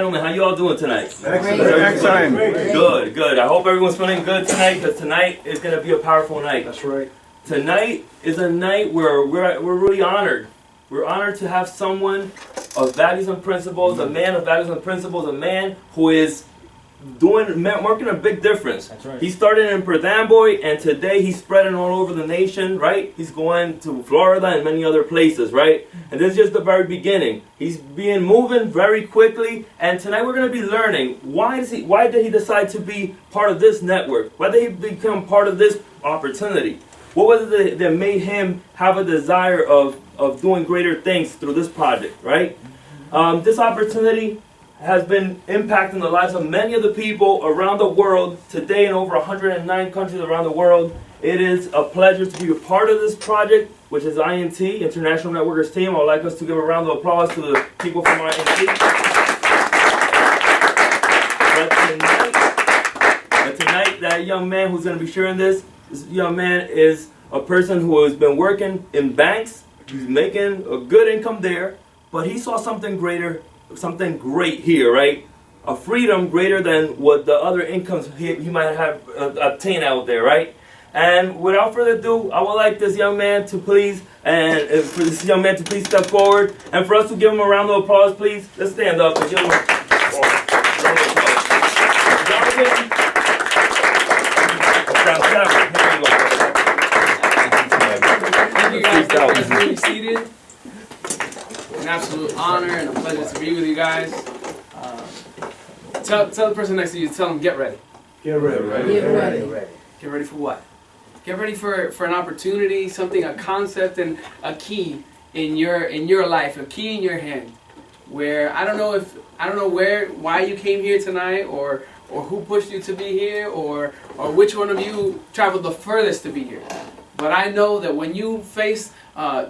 Gentlemen, how you all doing tonight? Excellent. Good, good. I hope everyone's feeling good tonight, because tonight is going to be a powerful night. That's right. Tonight is a night where we're really honored. We're honored to have someone of values and principles, a man of values and principles, a man who is making a big difference. That's right. He started in Perdamboy, and today he's spreading all over the nation, right? He's going to Florida and many other places, right? And this is just the very beginning. He's moving very quickly, and tonight we're going to be learning why did he decide to be part of this network? Why did he become part of this opportunity? What was it that made him have a desire of doing greater things through this project, right? This opportunity has been impacting the lives of many of the people around the world today in over 109 countries around the world. It is a pleasure to be a part of this project, which is INT, International Networkers Team. I would like us to give a round of applause to the people from INT. But tonight, that young man who's going to be sharing this young man is a person who has been working in banks. He's making a good income there, but he saw something greater, something great here, right? A freedom greater than what the other incomes he might have obtained out there, right? And without further ado, I would like this young man to please, step forward, and for us to give him a round of applause, please. Let's stand up and give him a round of Thank you guys for being seated. An absolute honor and a pleasure to be with you guys. Tell the person next to you, tell them get ready. Get ready. Get ready for what? Get ready for an opportunity, something, a concept, and a key in your life, a key in your hand. Where I don't know why you came here tonight, or who pushed you to be here, or which one of you traveled the furthest to be here. But I know that when you face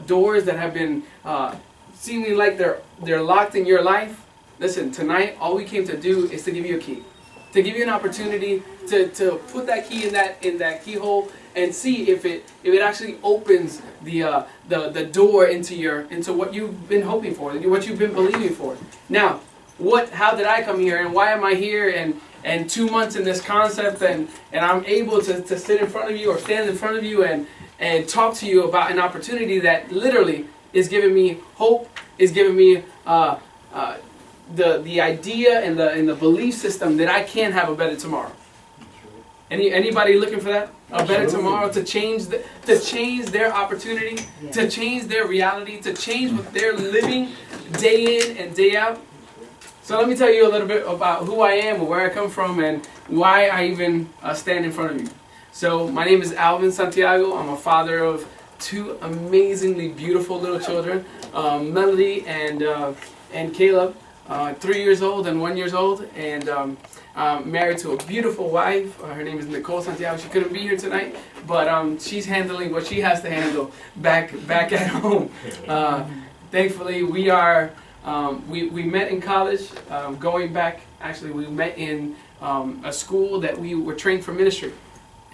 doors that have been seemingly like they're locked in your life, listen, tonight all we came to do is to give you a key, to give you an opportunity to put that key in that keyhole and see if it actually opens the door into what you've been hoping for, what you've been believing for. Now, how did I come here, and why am I here, and 2 months in this concept, and I'm able to sit in front of you or stand in front of you and talk to you about an opportunity that literally is giving me hope, is giving me the idea and the belief system that I can have a better tomorrow. Anybody looking for that? A better tomorrow, to change their opportunity, to change their reality, to change what they're living day in and day out. So let me tell you a little bit about who I am and where I come from and why I even stand in front of you. So my name is Alvin Santiago. I'm a father of 2 amazingly beautiful little children, Melody and Caleb, 3 years old and 1 year old, and married to a beautiful wife. Her name is Nicole Santiago. She couldn't be here tonight, but she's handling what she has to handle back at home. Thankfully, we met in college. Going back, actually, we met in a school that we were trained for ministry.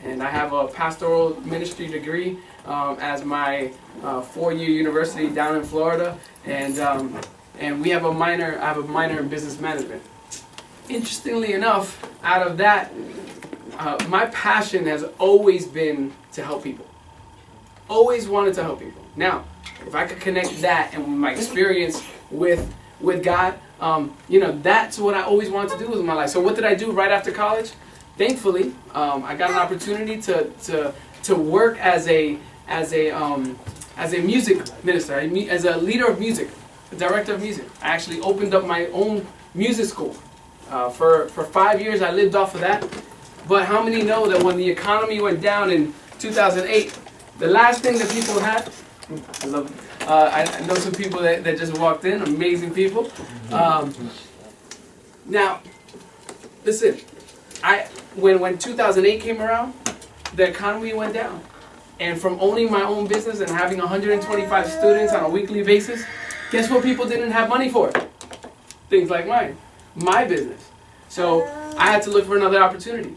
And I have a pastoral ministry degree as my 4-year university down in Florida, and we have a minor. I have a minor in business management. Interestingly enough, out of that, my passion has always been to help people. Always wanted to help people. Now, if I could connect that and my experience with God, that's what I always wanted to do with my life. So what did I do right after college? Thankfully, I got an opportunity to work as a music minister, as a leader of music, a director of music. I actually opened up my own music school. For 5 years, I lived off of that. But how many know that when the economy went down in 2008, the last thing that people had, I know some people that just walked in, amazing people. Now, listen, when 2008 came around, the economy went down. And from owning my own business and having 125 students on a weekly basis, guess what people didn't have money for? Things like mine, my business. So I had to look for another opportunity.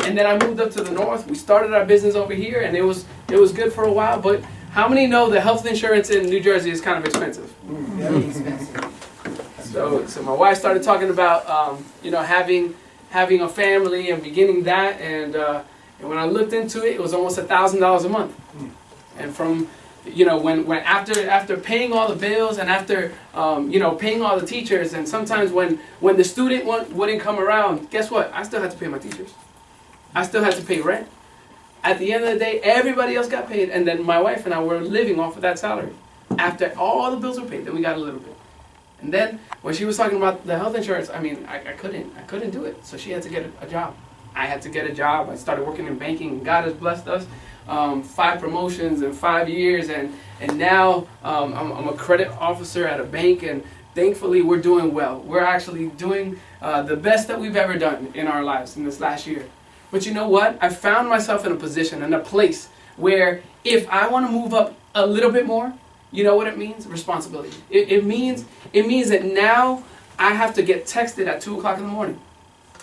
And then I moved up to the north. We started our business over here, and it was good for a while. But how many know that health insurance in New Jersey is kind of expensive? Very expensive. So my wife started talking about, you know, having a family and beginning that, and when I looked into it, it was almost $1,000 a month. And from, you know, when after paying all the bills and after, you know, paying all the teachers, and sometimes when the student wouldn't come around, guess what? I still had to pay my teachers. I still had to pay rent. At the end of the day, everybody else got paid, and then my wife and I were living off of that salary. After all the bills were paid, then we got a little bit. And then when she was talking about the health insurance, I mean, I couldn't do it. So she had to get a job. I had to get a job. I started working in banking. God has blessed us. 5 promotions in 5 years, and now I'm a credit officer at a bank, and thankfully we're doing well. We're actually doing the best that we've ever done in our lives in this last year. But you know what? I found myself in a position, in a place where if I want to move up a little bit more, you know what it means? Responsibility. It means that now I have to get texted at 2 o'clock in the morning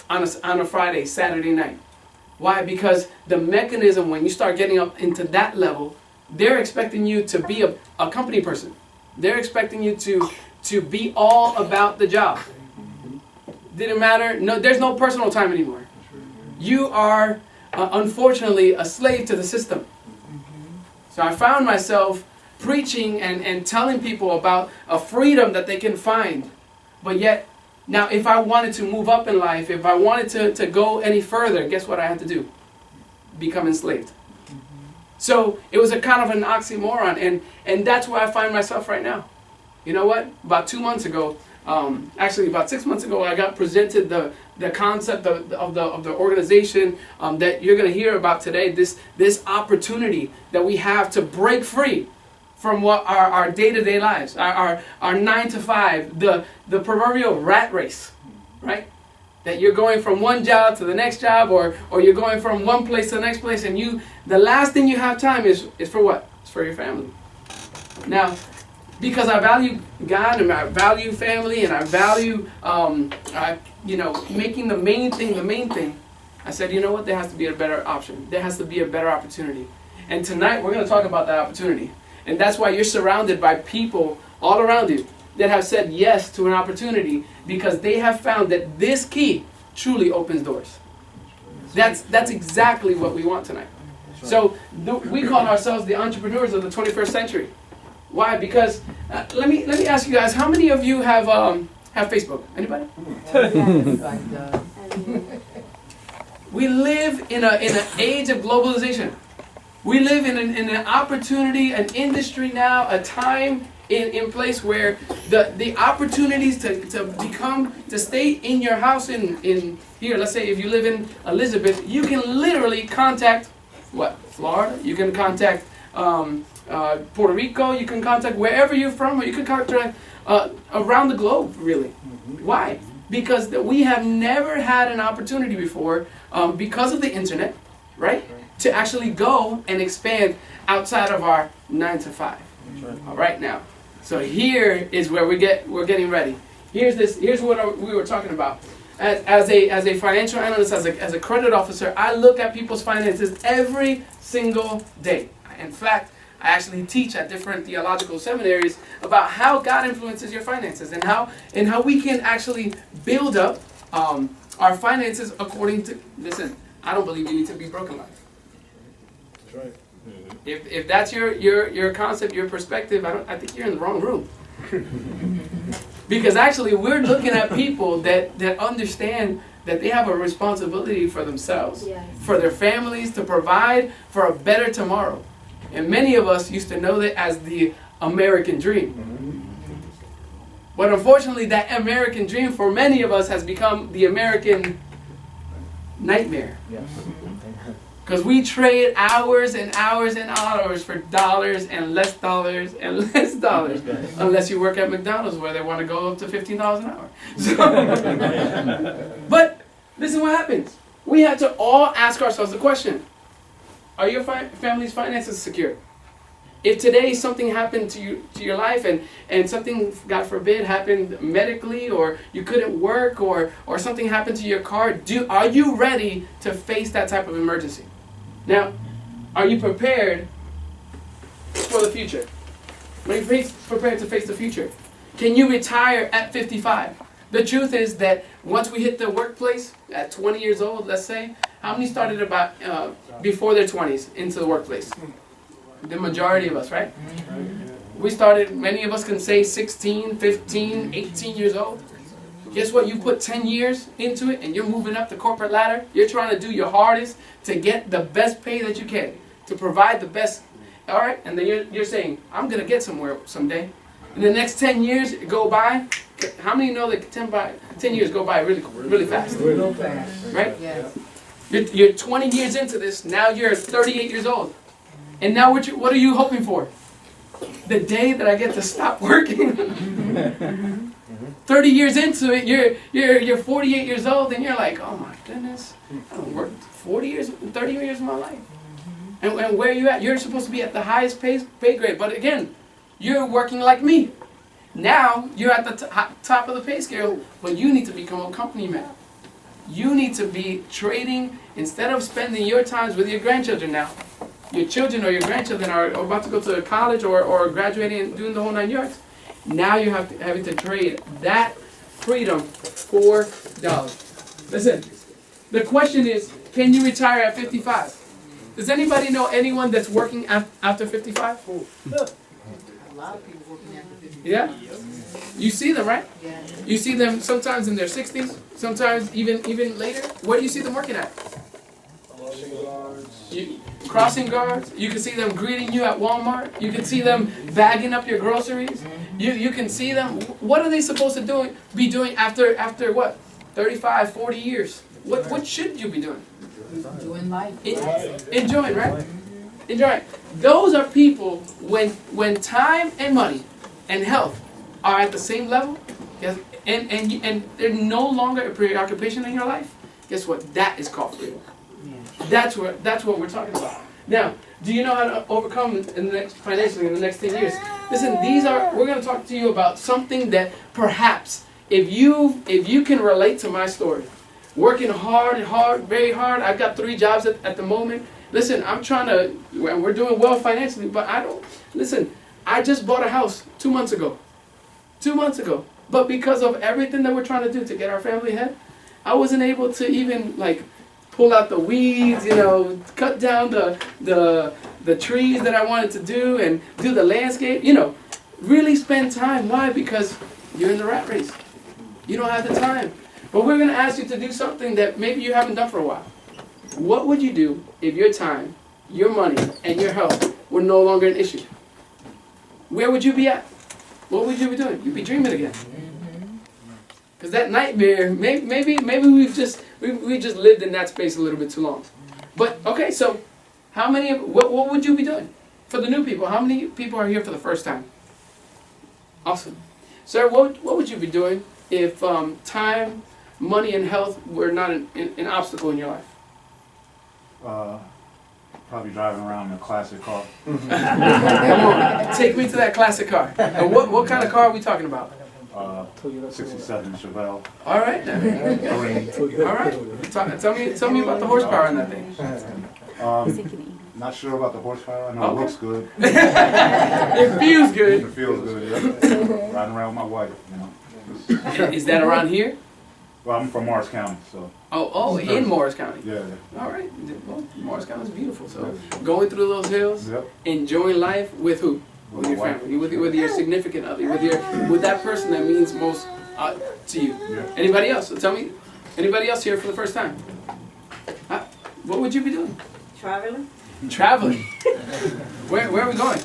on a Friday, Saturday night. Why? Because the mechanism, when you start getting up into that level, they're expecting you to be a company person. They're expecting you to be all about the job. Didn't matter. No, there's no personal time anymore. You are, unfortunately, a slave to the system. So I found myself preaching and telling people about a freedom that they can find. But yet, now if I wanted to move up in life, if I wanted to go any further, guess what I had to do? Become enslaved. So it was a kind of an oxymoron, and that's where I find myself right now. You know what? About 2 months ago, actually about 6 months ago, I got presented the concept of the organization that you're going to hear about today. This opportunity that we have to break free from what our day-to-day lives, our 9 to 5, the proverbial rat race, right? That you're going from one job to the next job, or you're going from one place to the next place, and the last thing you have time is for what? It's for your family. Now, because I value God and I value family and I value, you know, making the main thing, I said, you know what? There has to be a better option. There has to be a better opportunity. And tonight we're going to talk about that opportunity. And that's why you're surrounded by people all around you that have said yes to an opportunity, because they have found that this key truly opens doors. That's exactly what we want tonight. So we call ourselves the entrepreneurs of the 21st century. Why? Because let me ask you guys, how many of you have Facebook? Anybody? We live in an age of globalization. We live in an opportunity, an industry now, a time in place where the opportunities to stay in your house in here. Let's say if you live in Elizabeth, you can literally contact what? Florida. You can contact Puerto Rico. You can contact wherever you're from, or you can contact around the globe. Really. Why? Because we have never had an opportunity before because of the internet, right? To actually go and expand outside of our 9 to 5. All right, now. So here is where we're getting ready. Here's what we were talking about. As a financial analyst, as a credit officer, I look at people's finances every single day. In fact, I actually teach at different theological seminaries about how God influences your finances and how we can actually build up our finances according to. Listen, I don't believe you need to be broke in life. That's right. If that's your concept, your perspective, I think you're in the wrong room. Because actually we're looking at people that understand that they have a responsibility for themselves, for their families, to provide for a better tomorrow. And many of us used to know that as the American dream. But unfortunately that American dream for many of us has become the American nightmare. Because we trade hours and hours and hours for dollars and less dollars and less dollars. Unless you work at McDonald's where they want to go up to $15 an hour. So, but listen what happens. We have to all ask ourselves the question. Are your family's finances secure? If today something happened to your life and something, God forbid, happened medically, or you couldn't work, or something happened to your car, are you ready to face that type of emergency? Now, are you prepared for the future? Are you prepared to face the future? Can you retire at 55? The truth is that once we hit the workplace at 20 years old, let's say, how many started about before their 20s into the workplace? The majority of us, right? We started, many of us can say 16, 15, 18 years old. Guess what? You put 10 years into it and you're moving up the corporate ladder. You're trying to do your hardest to get the best pay that you can, to provide the best, all right? And then you're saying, I'm going to get somewhere someday. And the next 10 years go by. How many know that 10 years go by really fast? Real fast. Right? Yes. You're 20 years into this. Now you're 38 years old. And now what are you hoping for? The day that I get to stop working. 30 years into it, you're 48 years old, and you're like, oh my goodness, I don't work 40 years, 30 years of my life. And where are you at? You're supposed to be at the highest pay grade, but again, you're working like me. Now you're at the top of the pay scale, but you need to become a company man. You need to be trading instead of spending your times with your grandchildren now. Your children or your grandchildren are about to go to college or graduating and doing the whole 9 yards. Now you're having to trade that freedom for dollars. Listen, the question is, can you retire at 55? Does anybody know anyone that's working after 55? A lot of people working after 55. Yeah? You see them, right? Yeah. You see them sometimes in their 60s, sometimes even later. Where do you see them working at? Crossing guards. You can see them greeting you at Walmart. You can see them bagging up your groceries. You can see them. What are they supposed to be doing after what? 35, 40 years. What should you be doing? Enjoying life. Enjoying, right? Enjoying. Those are people when time and money and health are at the same level, yes, and they're no longer a preoccupation in your life. Guess what? That is called freedom. That's what we're talking about. Now, do you know how to overcome financially in the next 10 years? Listen, we're going to talk to you about something that perhaps, if you can relate to my story, working hard, very hard. I've got 3 jobs at the moment. Listen, we're doing well financially, but I just bought a house 2 months ago. 2 months ago. But because of everything that we're trying to do to get our family ahead, I wasn't able to even pull out the weeds, cut down the trees that I wanted to do and do the landscape, really spend time. Why? Because you're in the rat race. You don't have the time. But we're going to ask you to do something that maybe you haven't done for a while. What would you do if your time, your money, and your health were no longer an issue? Where would you be at? What would you be doing? You'd be dreaming again. Because that nightmare, maybe we just lived in that space a little bit too long. But okay, so what would you be doing? For the new people, how many people are here for the first time? Awesome. Sir, what would you be doing if time, money, and health were not an obstacle in your life? Probably driving around in a classic car. Come on, take me to that classic car. And what kind of car are we talking about? 67 Chevelle. All right. All right. Tell me about the horsepower in that thing. Not sure about the horsepower. I know it looks good. It feels good. It feels good, yeah. Riding around with my wife, Is that around here? Well, I'm from Morris County, so. Oh, in Morris County. Yeah. All right. Well, Morris County is beautiful. So going through those hills, Yep. enjoying life with who? With your family, with your significant other, with that person that means most to you. Yeah. Anybody else? So tell me, anybody else here for the first time? What would you be doing? Traveling. Traveling. Where are we going?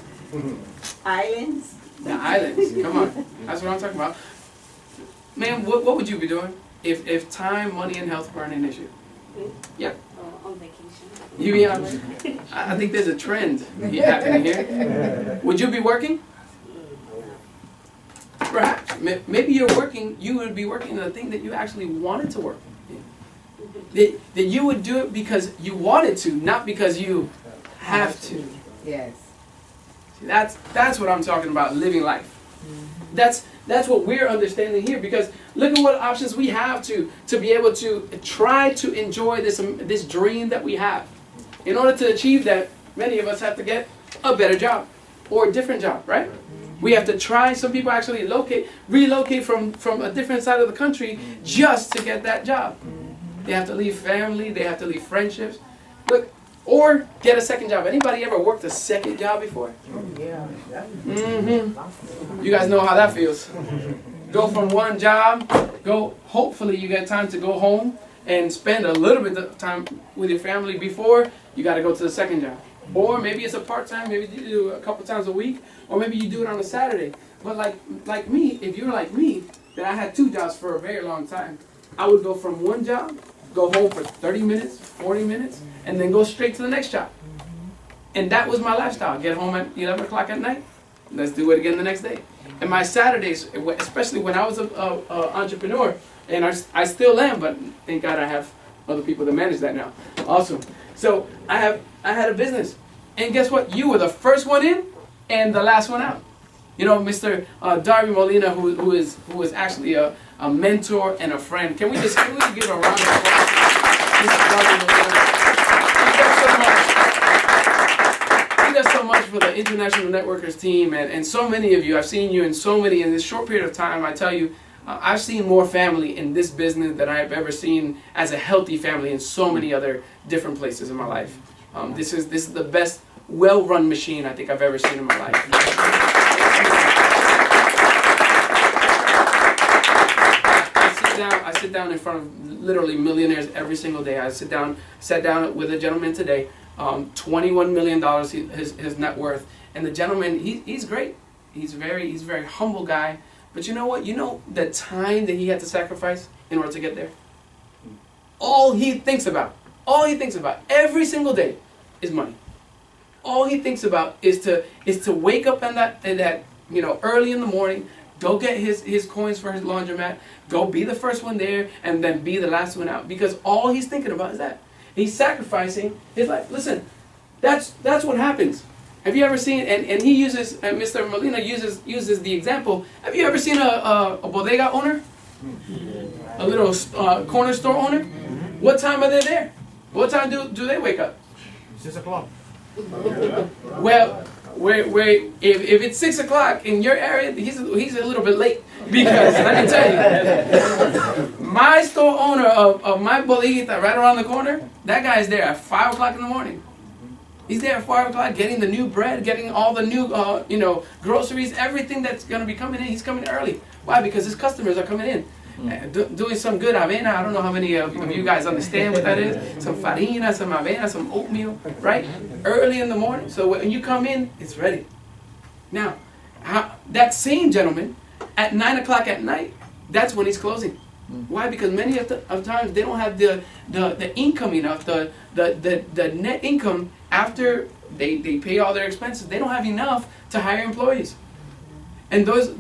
Islands. The islands. Come on. That's what I'm talking about. Man, what would you be doing if time, money, and health weren't an issue? Yeah. On vacation. You be on. I think there's a trend happening here. Would you be working? Perhaps. Maybe you're working. You would be working on a thing that you actually wanted to work. That you would do it because you wanted to, not because you have to. Yes. See, that's what I'm talking about. Living life. That's what we're understanding here, because look at what options we have to be able to try to enjoy this dream that we have. In order to achieve that, many of us have to get a better job or a different job, right? We have to try. Some people actually relocate from a different side of the country just to get that job. They have to leave family. They have to leave friendships. Look, or get a second job. Anybody ever worked a second job before? You guys know how that feels. Go from one job. Hopefully you get time to go home and spend a little bit of time with your family before you got to go to the second job. Or maybe it's a part-time, maybe you do a couple times a week, or maybe you do it on a Saturday. But like me, if you're like me, then I had 2 jobs for a very long time. I would go from one job, go home for 30 minutes, 40 minutes, and then go straight to the next job. And that was my lifestyle. Get home at 11 o'clock at night, let's do it again the next day. And my Saturdays, especially when I was an entrepreneur, and I still am, but thank God I have other people that manage that now. Awesome. So I had a business, and guess what? You were the first one in and the last one out. You know, Mr. Darby Molina, who is actually a mentor and a friend. Can we just give a round of applause? Mr. Darby Molina. He does so much for the International Networkers team, and so many of you. I've seen you in this short period of time. I tell you, I've seen more family in this business than I've ever seen as a healthy family in so many other different places in my life. This is the best well-run machine I think I've ever seen in my life. I sit down in front of literally millionaires every single day. Sat down with a gentleman today, $21 million his net worth, and the gentleman he's great. He's a very humble guy. But you know what? You know the time that he had to sacrifice in order to get there? All he thinks about every single day is money. All he thinks about is to wake up in that early in the morning, go get his coins for his laundromat, go be the first one there, and then be the last one out. Because all he's thinking about is that. He's sacrificing his life. Listen, that's what happens. Have you ever seen, and he uses, Mr. Molina uses the example, have you ever seen a bodega owner? A little corner store owner? What time are they there? What time do they wake up? 6 o'clock. Well, if it's 6 o'clock in your area, he's a little bit late. Because, let me tell you, my store owner of my bodeguita right around the corner, that guy's there at 5 o'clock in the morning. He's there at 5 o'clock getting the new bread, getting all the new, groceries, everything that's going to be coming in. He's coming early. Why? Because his customers are coming in. Doing some good avena. I don't know how many of you guys understand what that is. Some farina, some avena, some oatmeal, right? Early in the morning. So when you come in, it's ready. Now, that same gentleman, at 9 o'clock at night, that's when he's closing. Why? Because many of times they don't have the income enough, the net income after they pay all their expenses. They don't have enough to hire employees. And those,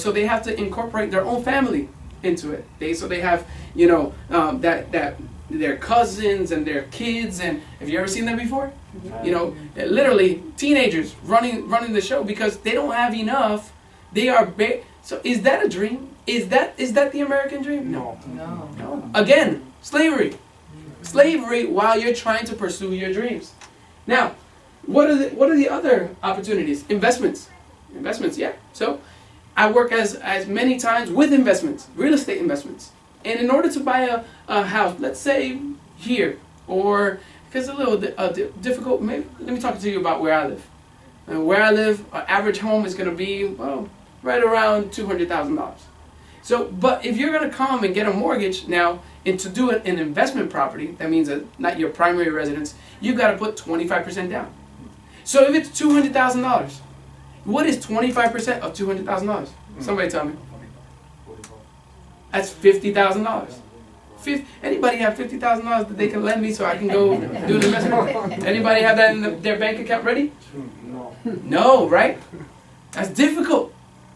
so they have to incorporate their own family into it. They have, that their cousins and their kids. And have you ever seen that before? Literally teenagers running the show because they don't have enough. They are so is that a dream? Is that the American dream? No. Again, slavery. Slavery while you're trying to pursue your dreams. Now, what are the other opportunities? Investments, yeah. So I work as many times with investments, real estate investments. And in order to buy a house, let's say here, or because it's a little difficult, maybe let me talk to you about where I live. Where I live, an average home is going to be, right around $200,000. So, but if you're going to come and get a mortgage now, and to do an investment property, that means not your primary residence, you've got to put 25% down. So if it's $200,000, what is 25% of $200,000? Somebody tell me. That's $50,000. Anybody have $50,000 that they can lend me so I can go do an investment? Anybody have that in their bank account ready? No, right? That's difficult.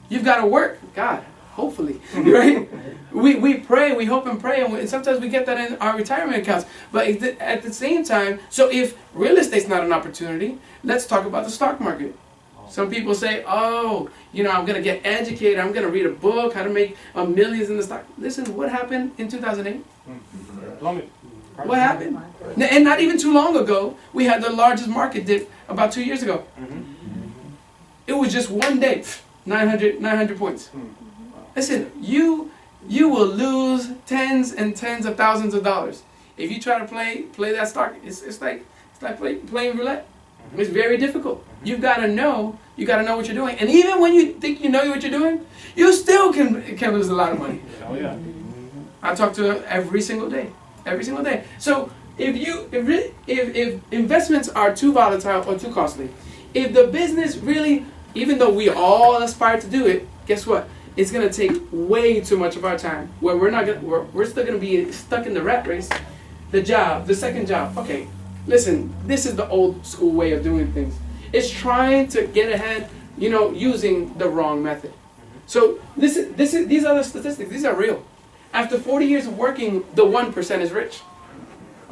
You've got to work. God, hopefully, right? We pray, we hope and pray, and sometimes we get that in our retirement accounts. But at the same time, so if real estate's not an opportunity, let's talk about the stock market. Some people say, I'm going to get educated, I'm going to read a book, how to make millions in the stock. Listen, what happened in 2008? What happened? And not even too long ago, we had the largest market dip about 2 years ago. It was just one day. 900 points. Listen, you will lose tens and tens of thousands of dollars if you try to play that stock. It's like playing roulette. It's very difficult. You've got to know what you're doing. And even when you think you know what you're doing, you still can lose a lot of money. Oh yeah. I talk to her every single day. So if investments are too volatile or too costly, if the business really, even though we all aspire to do it, guess what? It's gonna take way too much of our time. Where we're still gonna be stuck in the rat race. The second job. Okay, listen, this is the old school way of doing things. It's trying to get ahead, using the wrong method. So these are the statistics. These are real. After 40 years of working, the 1% is rich.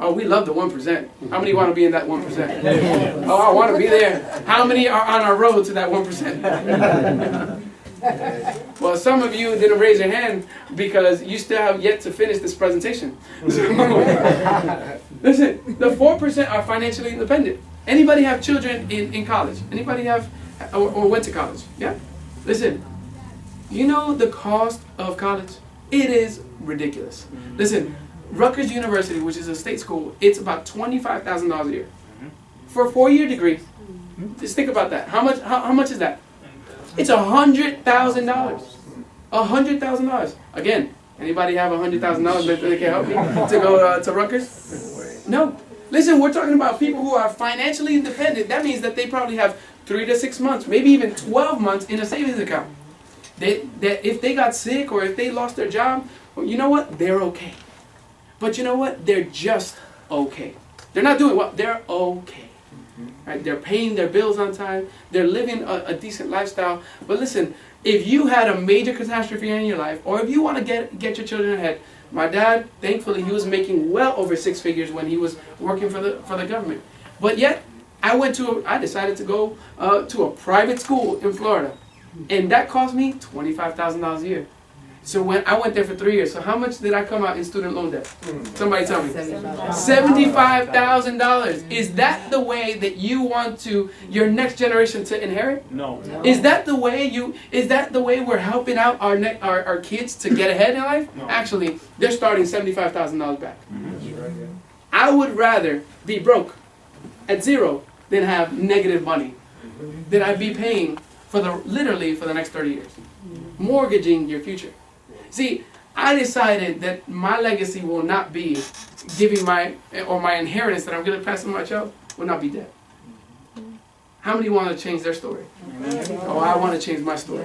Oh, we love the 1%. How many want to be in that 1%? Oh, I want to be there. How many are on our road to that 1%? Well, some of you didn't raise your hand because you still have yet to finish this presentation. Listen, the 4% are financially independent. Anybody have children in college? Anybody have or went to college? Yeah? Listen, you know the cost of college? It is ridiculous. Listen, Rutgers University, which is a state school, it's about $25,000 a year. For a 4-year degree, just think about that. How much is that? It's $100,000. $100,000. Again, anybody have $100,000 that they can help me to go to Rutgers? No. Listen, we're talking about people who are financially independent. That means that they probably have 3 to 6 months, maybe even 12 months in a savings account. That if they got sick or if they lost their job, well, you know what? They're okay. But you know what? They're just okay. They're not doing well. They're okay. Right? They're paying their bills on time. They're living a decent lifestyle. But listen, if you had a major catastrophe in your life, or if you want to get your children ahead, my dad, thankfully, he was making well over 6 figures when he was working for the government. But yet, I decided to go to a private school in Florida. And that cost me $25,000 a year. So when I went there for 3 years, so how much did I come out in student loan debt? Somebody tell me. $75,000. Is that the way that you want your next generation to inherit? No. Is that the way we're helping out our kids to get ahead in life? No. Actually, they're starting $75,000 back. I would rather be broke at zero than have negative money that I'd be paying literally for the next 30 years. Mortgaging your future. See, I decided that my legacy will not be my inheritance that I'm going to pass on to my child will not be debt. How many want to change their story? Oh, I want to change my story.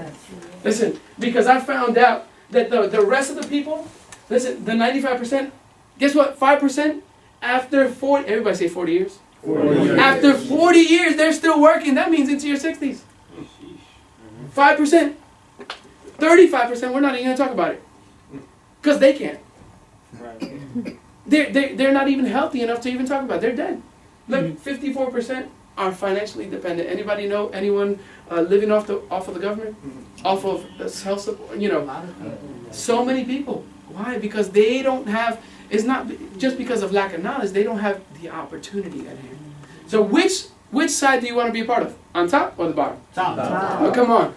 Listen, because I found out that the rest of the people, listen, the 95%, guess what? 5% after 40, everybody say 40 years. 40 years. After 40 years, they're still working. That means into your 60s. 5%. 35%, we're not even going to talk about it. Because they can't. They're not even healthy enough to even talk about it. They're dead. Look, 54% are financially dependent. Anybody know anyone living off of the government? Off of health support? So many people. Why? Because they don't have, it's not just because of lack of knowledge, they don't have the opportunity at hand. So which side do you want to be a part of? On top or the bottom? Top. Oh, come on.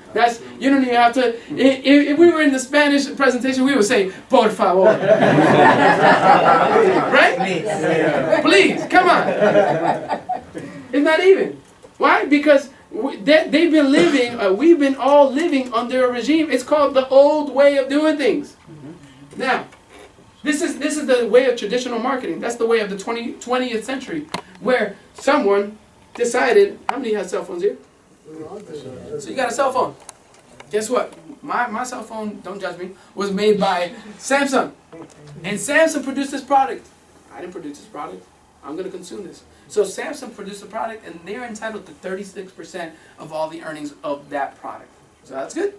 You don't even have to. If we were in the Spanish presentation, we would say, por favor. Right? Please, come on. It's not even. Why? Because they've been living, we've been all living under a regime. It's called the old way of doing things. Now, this is the way of traditional marketing. That's the way of the 20th century, where someone decided, how many have cell phones here? So you got a cell phone. Guess what? My cell phone, don't judge me, was made by Samsung. And Samsung produced this product. I didn't produce this product. I'm going to consume this. So Samsung produced a product, and they're entitled to 36% of all the earnings of that product. So that's good.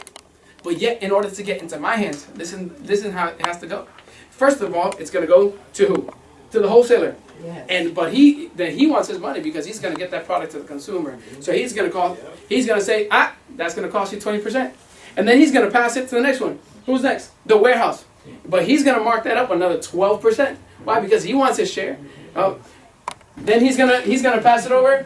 But yet, in order to get into my hands, listen how it has to go. First of all, it's going to go to who? To the wholesaler. Yes. But he wants his money because he's going to get that product to the consumer. So he's going to say, that's going to cost you 20%. And then he's going to pass it to the next one. Who's next? The warehouse. But he's going to mark that up another 12%. Why? Because he wants his share. Then he's going to pass it over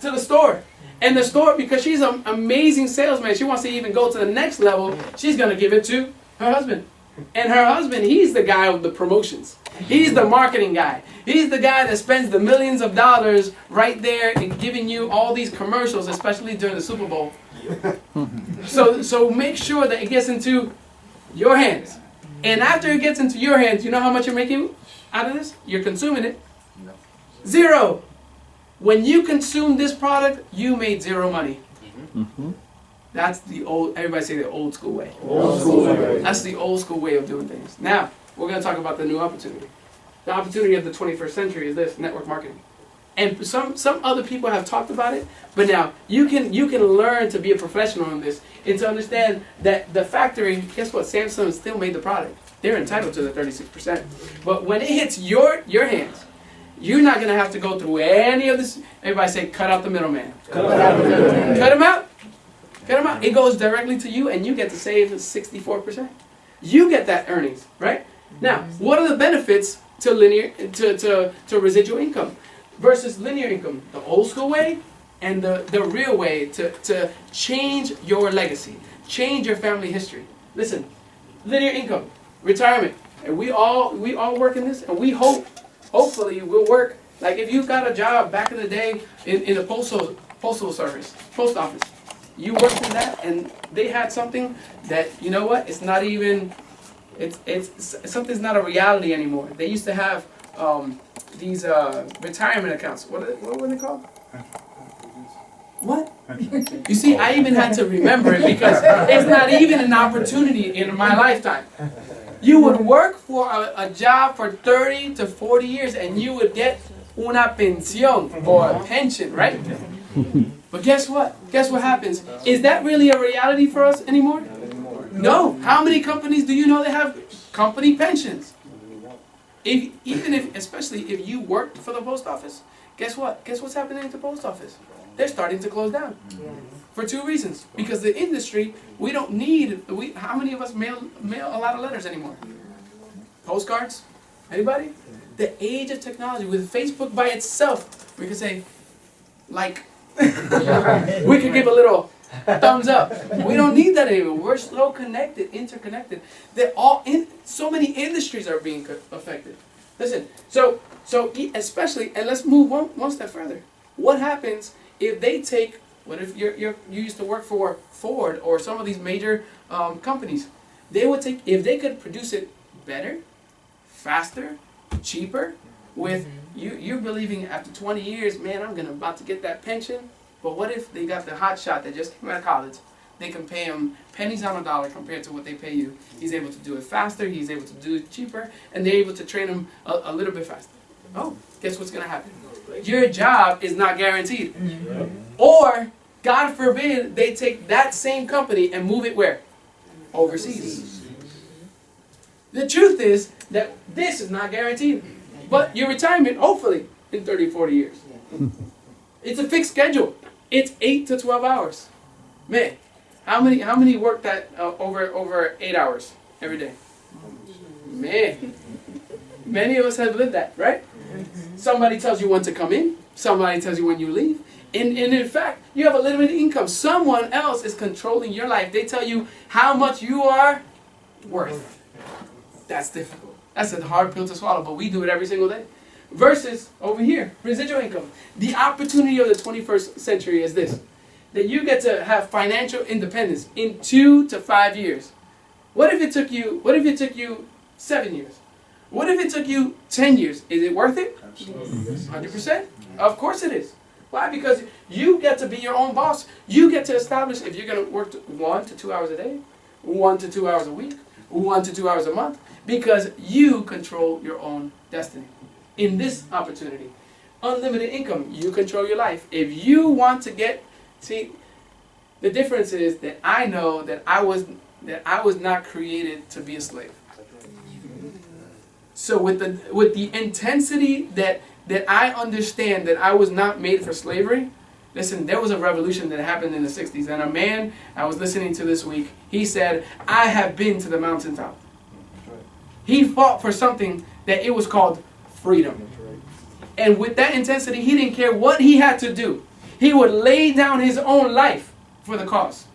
to the store. And the store, because she's an amazing salesman, she wants to even go to the next level, she's going to give it to her husband. And her husband, he's the guy of the promotions. He's the marketing guy. He's the guy that spends the millions of dollars right there in giving you all these commercials, especially during the Super Bowl. So make sure that it gets into your hands. And after it gets into your hands, you know how much you're making out of this? You're consuming it. Zero. When you consume this product, you made zero money. That's the old, everybody say the old school way. Old school way. That's the old school way of doing things. Now, we're going to talk about the new opportunity. The opportunity of the 21st century is this, network marketing. And some other people have talked about it, but now you can learn to be a professional in this and to understand that the factory, guess what, Samsung still made the product. They're entitled to the 36%. But when it hits your hands, you're not going to have to go through any of this. Everybody say, cut out the middleman. Cut out the middleman. Cut him out. Cut them out. It goes directly to you, and you get to save 64%. You get that earnings, right? Now, what are the benefits to linear to residual income versus linear income? The old school way and the real way to change your legacy, change your family history. Listen, linear income, retirement, and we all work in this, and we hopefully we'll work. Like if you got a job back in the day in the postal service, post office. You worked in that, and they had something that, you know what, it's not even, something's not a reality anymore. They used to have these retirement accounts. What were they called? What? You see, I even had to remember it because it's not even an opportunity in my lifetime. You would work for a job for 30 to 40 years, and you would get una pensión, or a pension, right? But guess what? Guess what happens? Is that really a reality for us anymore? No. How many companies do you know that have company pensions? Especially if you worked for the post office, guess what? Guess what's happening at the post office? They're starting to close down. For two reasons. Because the industry, we don't need, how many of us mail a lot of letters anymore? Postcards? Anybody? The age of technology, with Facebook by itself, we could say, like, we could give a little thumbs up. We don't need that anymore. We're so connected, interconnected, that so many industries are being affected. Listen, so especially, and let's move one step further. What happens if they take, what if you used to work for Ford or some of these major companies? They would take, if they could produce it better, faster, cheaper, with you're believing after 20 years, man, I'm about to get that pension. But what if they got the hot shot that just came out of college? They can pay him pennies on a dollar compared to what they pay you. He's able to do it faster, he's able to do it cheaper, and they're able to train him a little bit faster. Oh, guess what's going to happen? Your job is not guaranteed. Or, God forbid, they take that same company and move it where? Overseas. The truth is that this is not guaranteed. But your retirement, hopefully, in 30, 40 years. It's a fixed schedule. It's 8 to 12 hours. Man, how many work that over 8 hours every day? Man, many of us have lived that, right? Somebody tells you when to come in. Somebody tells you when you leave. And in fact, you have a limited income. Someone else is controlling your life. They tell you how much you are worth. That's difficult. That's a hard pill to swallow, but we do it every single day. Versus over here, residual income. The opportunity of the 21st century is this: that you get to have financial independence in 2 to 5 years. What if it took you 7 years? What if it took you 10 years? Is it worth it? Absolutely. 100%? Of course it is. Why? Because you get to be your own boss. You get to establish if you're going to work 1 to 2 hours a day, 1 to 2 hours a week, 1 to 2 hours a month, because you control your own destiny. In this opportunity, unlimited income, you control your life. If you want to see, the difference is that I know that I was not created to be a slave. So with the intensity that I understand that I was not made for slavery. Listen, there was a revolution that happened in the 60s, and a man I was listening to this week, he said, I have been to the mountaintop. He fought for something that it was called freedom. And with that intensity, he didn't care what he had to do. He would lay down his own life for the cause.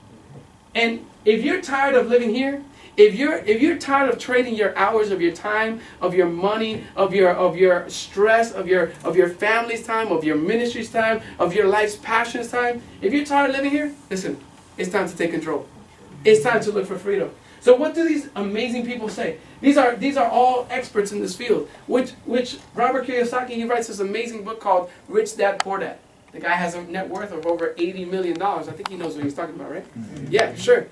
And if you're tired of living here, if you're tired of trading your hours of your time, of your money, of your stress, of your family's time, of your ministry's time, of your life's passion's time, if you're tired of living here, listen, it's time to take control. It's time to look for freedom. So what do these amazing people say? These are all experts in this field. Which Robert Kiyosaki, he writes this amazing book called Rich Dad Poor Dad. The guy has a net worth of over $80 million. I think he knows what he's talking about, right? Yeah, sure.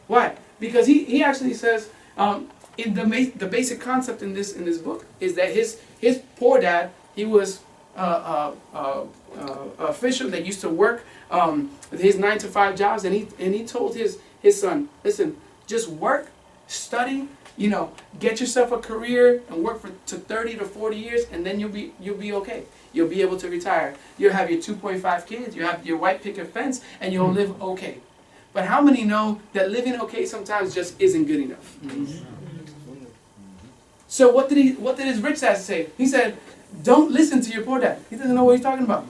Why? Because he actually says in the basic concept in this book is that his poor dad, he was official that used to work his 9-to-5 jobs, and he told his son, listen, just work, study, get yourself a career and work to 30 to 40 years, and then you'll be okay. You'll be able to retire. You'll have your 2.5 kids. You have your white picket fence, and you'll live okay. But how many know that living okay sometimes just isn't good enough? So what did his rich dad say? He said, don't listen to your poor dad. He doesn't know what he's talking about.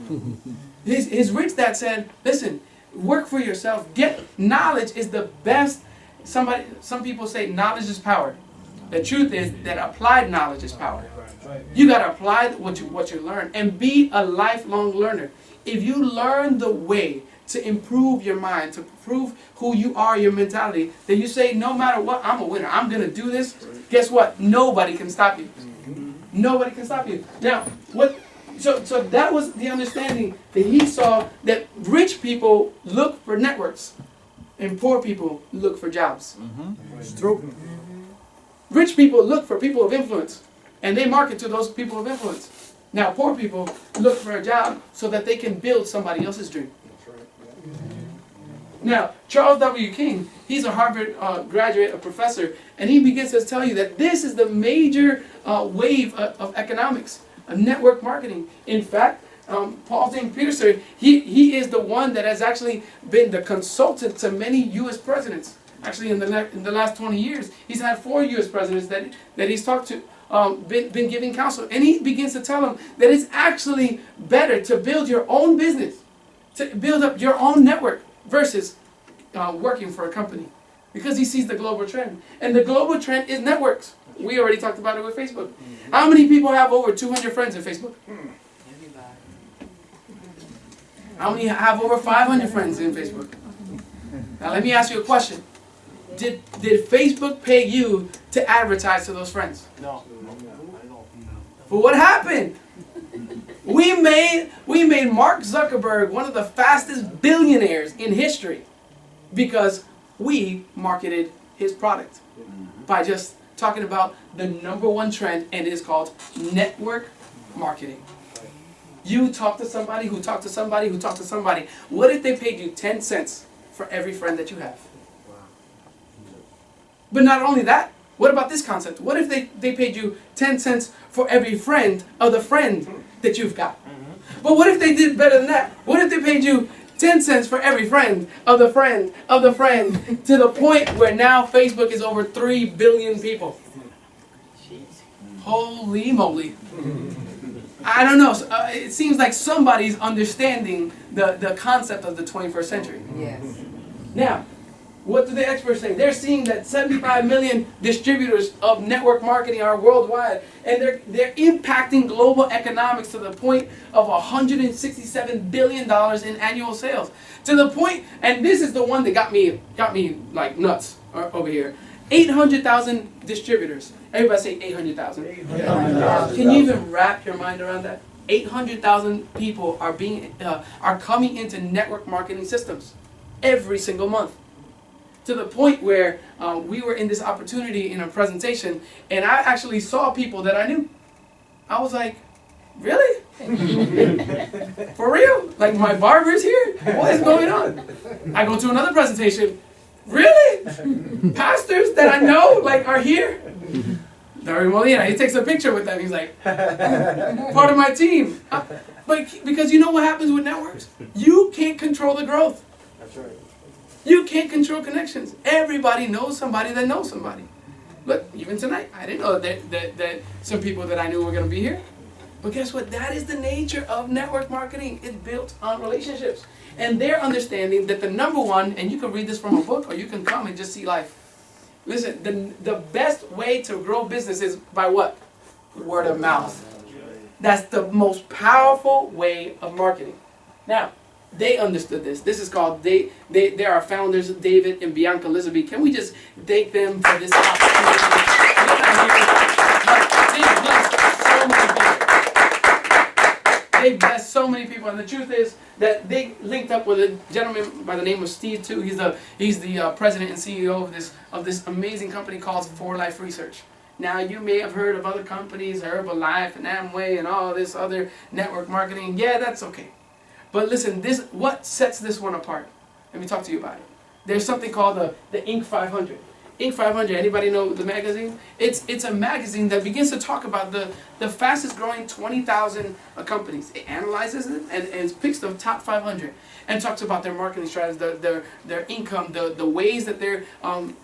His rich dad said, listen, work for yourself. Get knowledge is the best. Some people say knowledge is power. The truth is that applied knowledge is power. You got to apply what you learn and be a lifelong learner. If you learn the way to improve your mind, to prove who you are, your mentality, then you say, no matter what, I'm a winner. I'm going to do this. Guess what? Nobody can stop you. Nobody can stop you. Now, so that was the understanding that he saw, that rich people look for networks and poor people look for jobs. It's true. Rich people look for people of influence, and they market to those people of influence. Now, poor people look for a job so that they can build somebody else's dream. Now, Charles W. King, he's a Harvard graduate, a professor, and he begins to tell you that this is the major wave of economics, network marketing. In fact, Paul James Peterson, he is the one that has actually been the consultant to many U.S. presidents. Actually, in the last 20 years, he's had 4 U.S. presidents that he's talked to, been giving counsel. And he begins to tell them that it's actually better to build your own business, to build up your own network, versus working for a company. Because he sees the global trend. And the global trend is networks. We already talked about it with Facebook. How many people have over 200 friends in Facebook? How many have over 500 friends in Facebook? Now let me ask you a question. Did Facebook pay you to advertise to those friends? No. But what happened? We made Mark Zuckerberg one of the fastest billionaires in history because we marketed his product by just talking about the #1 trend, and it is called network marketing. You talk to somebody who talked to somebody who talked to somebody. What if they paid you 10 cents for every friend that you have? But not only that, what about this concept? What if they paid you 10 cents for every friend of the friend that you've got? But what if they did better than that? What if they paid you 10 cents for every friend of the friend of the friend, to the point where now Facebook is over 3 billion people? Holy moly. I don't know. It seems like somebody's understanding the concept of the 21st century. Yes. Now, what do the experts say? They're seeing that 75 million distributors of network marketing are worldwide, and they're impacting global economics to the point of $167 billion in annual sales. To the point, and this is the one that got me like nuts over here. 800,000 distributors. Everybody say 800,000. 800,000. Can you even wrap your mind around that? 800,000 people are coming into network marketing systems every single month. To the point where we were in this opportunity in a presentation, and I actually saw people that I knew. I was like, really? For real? Like, my barber's here? What is going on? I go to another presentation. Really? Pastors that I know, like, are here? Dario Molina, he takes a picture with them. He's like, part of my team. But because you know what happens with networks? You can't control the growth. That's right. You can't control connections. Everybody knows somebody that knows somebody. Look, even tonight, I didn't know that some people that I knew were going to be here. But guess what? That is the nature of network marketing. It's built on relationships. And they're understanding that the number one, and you can read this from a book or you can come and just see life. Listen, the best way to grow business is by what? Word of mouth. That's the most powerful way of marketing. Now, they understood this. This is called, they are founders, David and Bianca Lisby. Can we just thank them for this opportunity? They blessed so many people, and the truth is that they linked up with a gentleman by the name of Steve too. He's the president and CEO of this amazing company called For Life Research. Now you may have heard of other companies, Herbalife and Amway and all this other network marketing. Yeah, that's okay. But listen, what sets this one apart? Let me talk to you about it. There's something called the Inc. 500. Inc. 500, anybody know the magazine? It's a magazine that begins to talk about the fastest growing 20,000 companies. It analyzes it and picks the top 500 and talks about their marketing strategies, their income, the ways that they're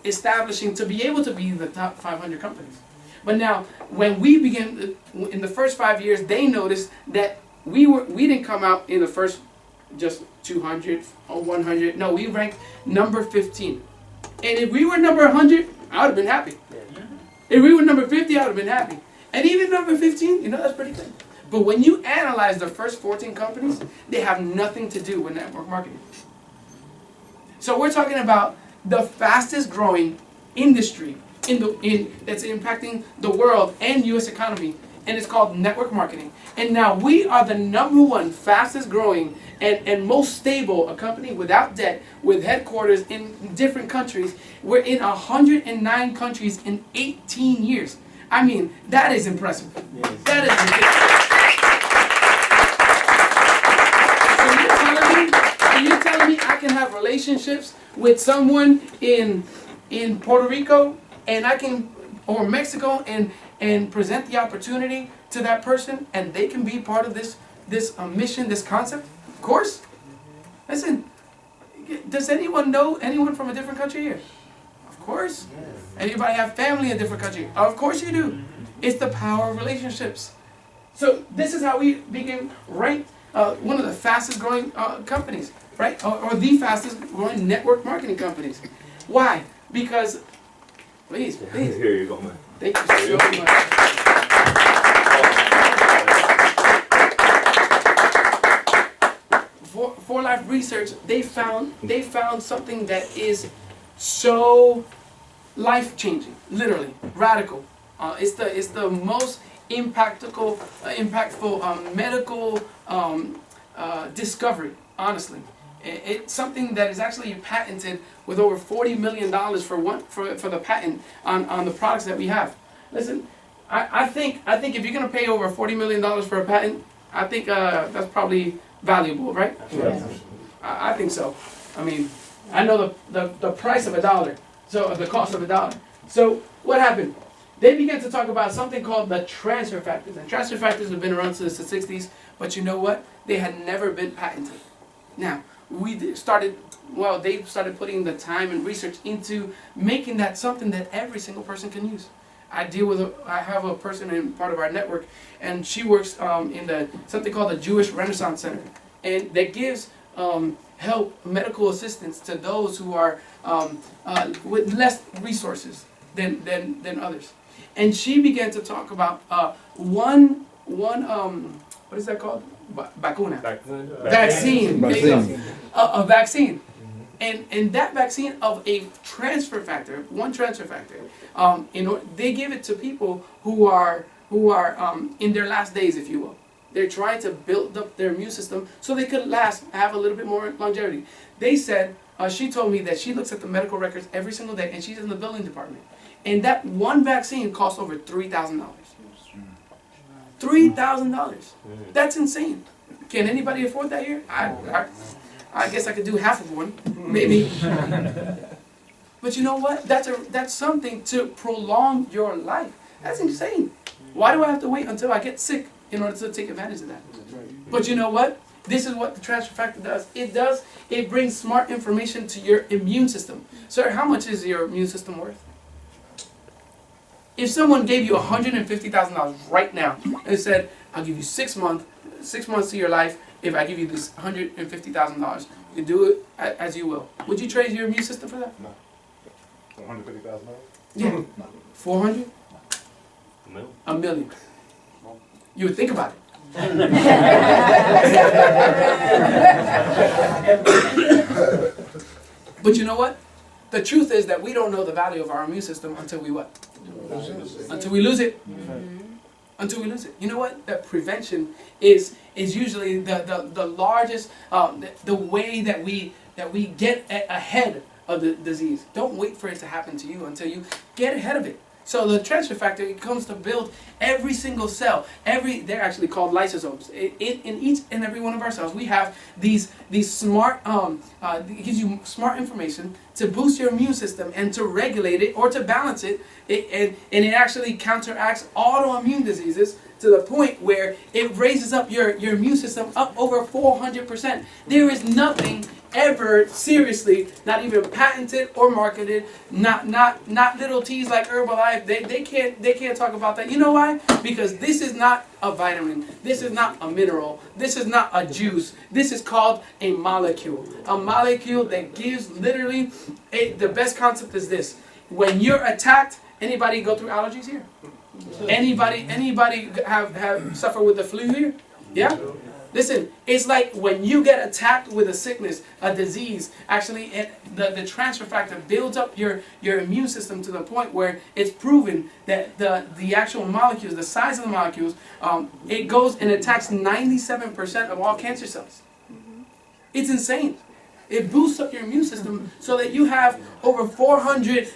establishing to be able to be in the top 500 companies. But now, when we began, in the first 5 years, they noticed that we didn't come out in the first just 200 or 100. No, we ranked number 15. And if we were number 100, I would have been happy. If we were number 50, I would have been happy. And even number 15, that's pretty good. But when you analyze the first 14 companies, they have nothing to do with network marketing. So we're talking about the fastest growing industry that's impacting the world and U.S. economy. And it's called network marketing. And now we are the number one fastest growing and most stable company without debt, with headquarters in different countries. We're in 109 countries in 18 years. I mean, that is impressive. Yes. That is ridiculous. So you're telling me I can have relationships with someone in Puerto Rico and or Mexico and present the opportunity to that person, and they can be part of this mission, this concept? Of course. Listen, does anyone know anyone from a different country here? Of course. Anybody have family in a different country? Of course you do. It's the power of relationships. So this is how we became ranked one of the fastest growing companies, right? Or the fastest growing network marketing companies. Why? Because, please. Here you go, man. Thank you so much. For Life Research, they found something that is so life-changing, literally radical. It's the most impactful medical discovery. Honestly, it's something that is actually patented with over $40 million for the patent on the products that we have. Listen, I think if you're gonna pay over $40 million for a patent, I think that's probably valuable, right? Yes. I think so. I mean, I know the price of $1, so the cost of $1. So what happened? They began to talk about something called the transfer factors. And transfer factors have been around since the 60s, but you know what? They had never been patented. Now, they started putting the time and research into making that something that every single person can use. I have a person in part of our network, and she works in something called the Jewish Renaissance Center, and that gives help, medical assistance to those who are with less resources than others. And she began to talk about one what is that called? Vacuna. Vaccine. There you go. A vaccine. And that vaccine of a transfer factor, one transfer factor, they give it to people who are in their last days, if you will. They're trying to build up their immune system so they could have a little bit more longevity. They said, she told me that she looks at the medical records every single day, and she's in the billing department. And that one vaccine costs over $3,000. $3,000. That's insane. Can anybody afford that here? I guess I could do half of one, maybe. But you know what? That's something to prolong your life. That's insane. Why do I have to wait until I get sick in order to take advantage of that? But you know what? This is what the transfer factor does. It brings smart information to your immune system. Sir, how much is your immune system worth? If someone gave you $150,000 right now and said, I'll give you 6 months of your life if I give you this $150,000. You can do it as you will. Would you trade your immune system for that? $150,000? Yeah. 400? No. $1 million. You would think about it. But you know what? The truth is that we don't know the value of our immune system until we what? Until we lose it. Until we lose it. You know what? That prevention is usually the largest, the way that we get ahead of the disease. Don't wait for it to happen to you until you get ahead of it. So the transfer factor, it comes to build every single cell. They're actually called lysosomes. In each and every one of our cells, we have these smart, it gives you smart information to boost your immune system and to regulate it or to balance it. And it actually counteracts autoimmune diseases to the point where it raises up your immune system up over 400%. There is nothing ever seriously, not even patented or marketed, not little teas like Herbalife. They can't talk about that. You know why? Because this is not a vitamin. This is not a mineral. This is not a juice. This is called a molecule. A molecule that gives literally the best concept is this. When you're attacked, anybody go through allergies here? Anybody have suffer with the flu here? Yeah? Listen, it's like when you get attacked with a sickness, a disease, actually the transfer factor builds up your immune system to the point where it's proven that the actual molecules, the size of the molecules, it goes and attacks 97% of all cancer cells. It's insane. It boosts up your immune system so that you have over 400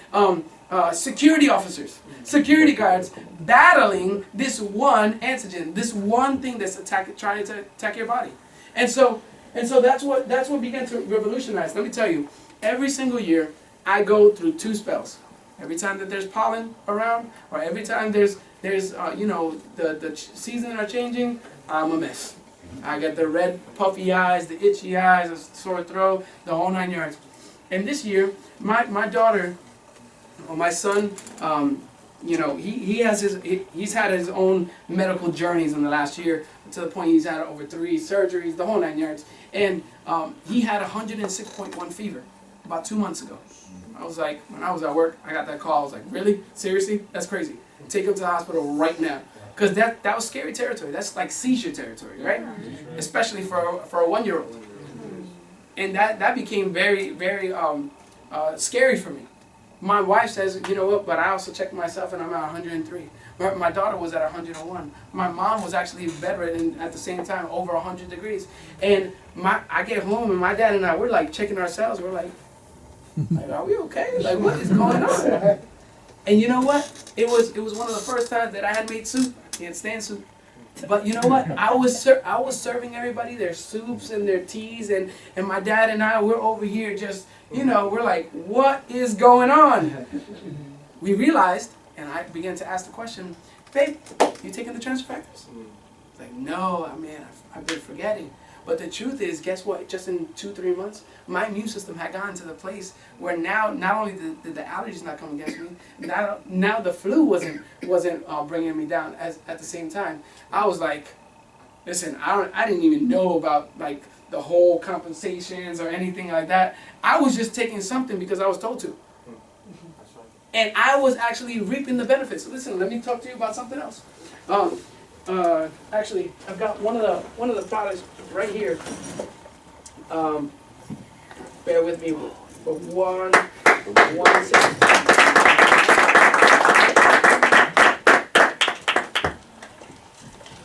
security officers, security guards battling this one antigen, this one thing that's trying to attack your body. And so that's what began to revolutionize. Let me tell you, every single year I go through 2 spells. Every time that there's pollen around, or every time there's the seasons are changing, I'm a mess. I get the red puffy eyes, the itchy eyes, a sore throat, the whole 9 yards. And this year, my daughter, or my son, he's had his own medical journeys in the last year, to the point he's had over 3 surgeries, the whole 9 yards. And he had 106.1 fever about 2 months ago. I was like, when I was at work, I got that call. I was like, really? Seriously? That's crazy. Take him to the hospital right now. Because that was scary territory. That's like seizure territory, right? Especially for a 1-year-old. And that became very, very scary for me. My wife says, you know what, but I also checked myself and I'm at 103. My daughter was at 101. My mom was actually bedridden at the same time, over 100 degrees. And I get home and my dad and I, we're like checking ourselves. We're like, are we okay? Like, what is going on? And you know what? It was one of the first times that I had made soup. Handstand soup. But you know what? I was serving everybody their soups and their teas, and my dad and I, we're over here just, we're like, what is going on? We realized, and I began to ask the question, babe, you taking the transfer factors? Like, no, I've been forgetting. But the truth is, guess what? Just in 2-3 months, my immune system had gotten to the place where now not only did the allergies not come against me, now the flu wasn't bringing me down at the same time. I was like, listen, I didn't even know about like the whole compensations or anything like that. I was just taking something because I was told to. And I was actually reaping the benefits. Listen, let me talk to you about something else. Actually, I've got one of the products right here. Bear with me for one second.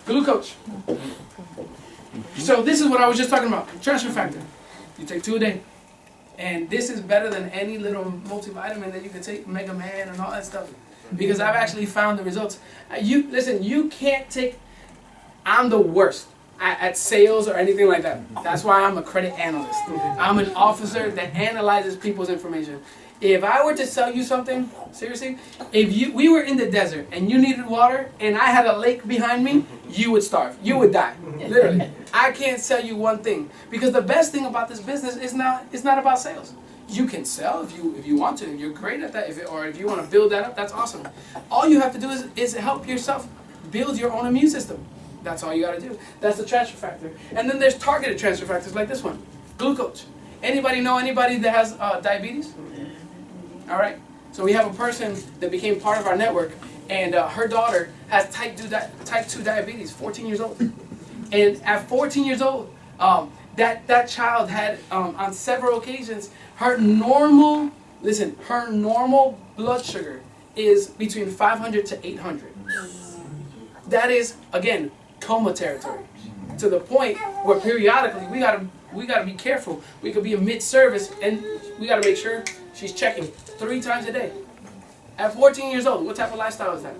Glucose. So this is what I was just talking about. Transfer factor. You take 2 a day. And this is better than any little multivitamin that you can take, Mega Man and all that stuff. Because I've actually found the results. Listen, you can't take, I'm the worst at sales or anything like that. That's why I'm a credit analyst. I'm an officer that analyzes people's information. If I were to sell you something, seriously, if we were in the desert and you needed water and I had a lake behind me, you would starve. You would die. Literally. I can't sell you one thing. Because the best thing about this business is not about sales. You can sell if you want to. You're great at that. If you want to build that up, that's awesome. All you have to do is help yourself build your own immune system. That's all you got to do. That's the transfer factor. And then there's targeted transfer factors like this one, glucose. Anybody know anybody that has diabetes? All right. So we have a person that became part of our network, and her daughter has type 2 diabetes, 14 years old. And at 14 years old, that child had on several occasions her normal blood sugar is between 500 to 800. That is, again, coma territory. To the point where periodically we gotta be careful. We could be in mid-service and we gotta make sure she's checking 3 times a day. At 14 years old, what type of lifestyle is that?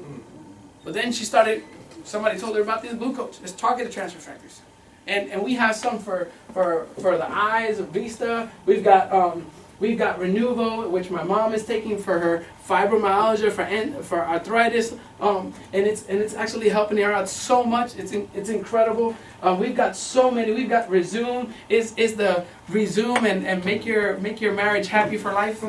But then somebody told her about this glucose. It's targeted transfer factors. And we have some for the eyes, Vista. We've got Renuvo, which my mom is taking for her fibromyalgia, for arthritis, and it's actually helping her out so much. It's incredible. We've got so many. We've got Resume. Is the Resume and make your marriage happy for life.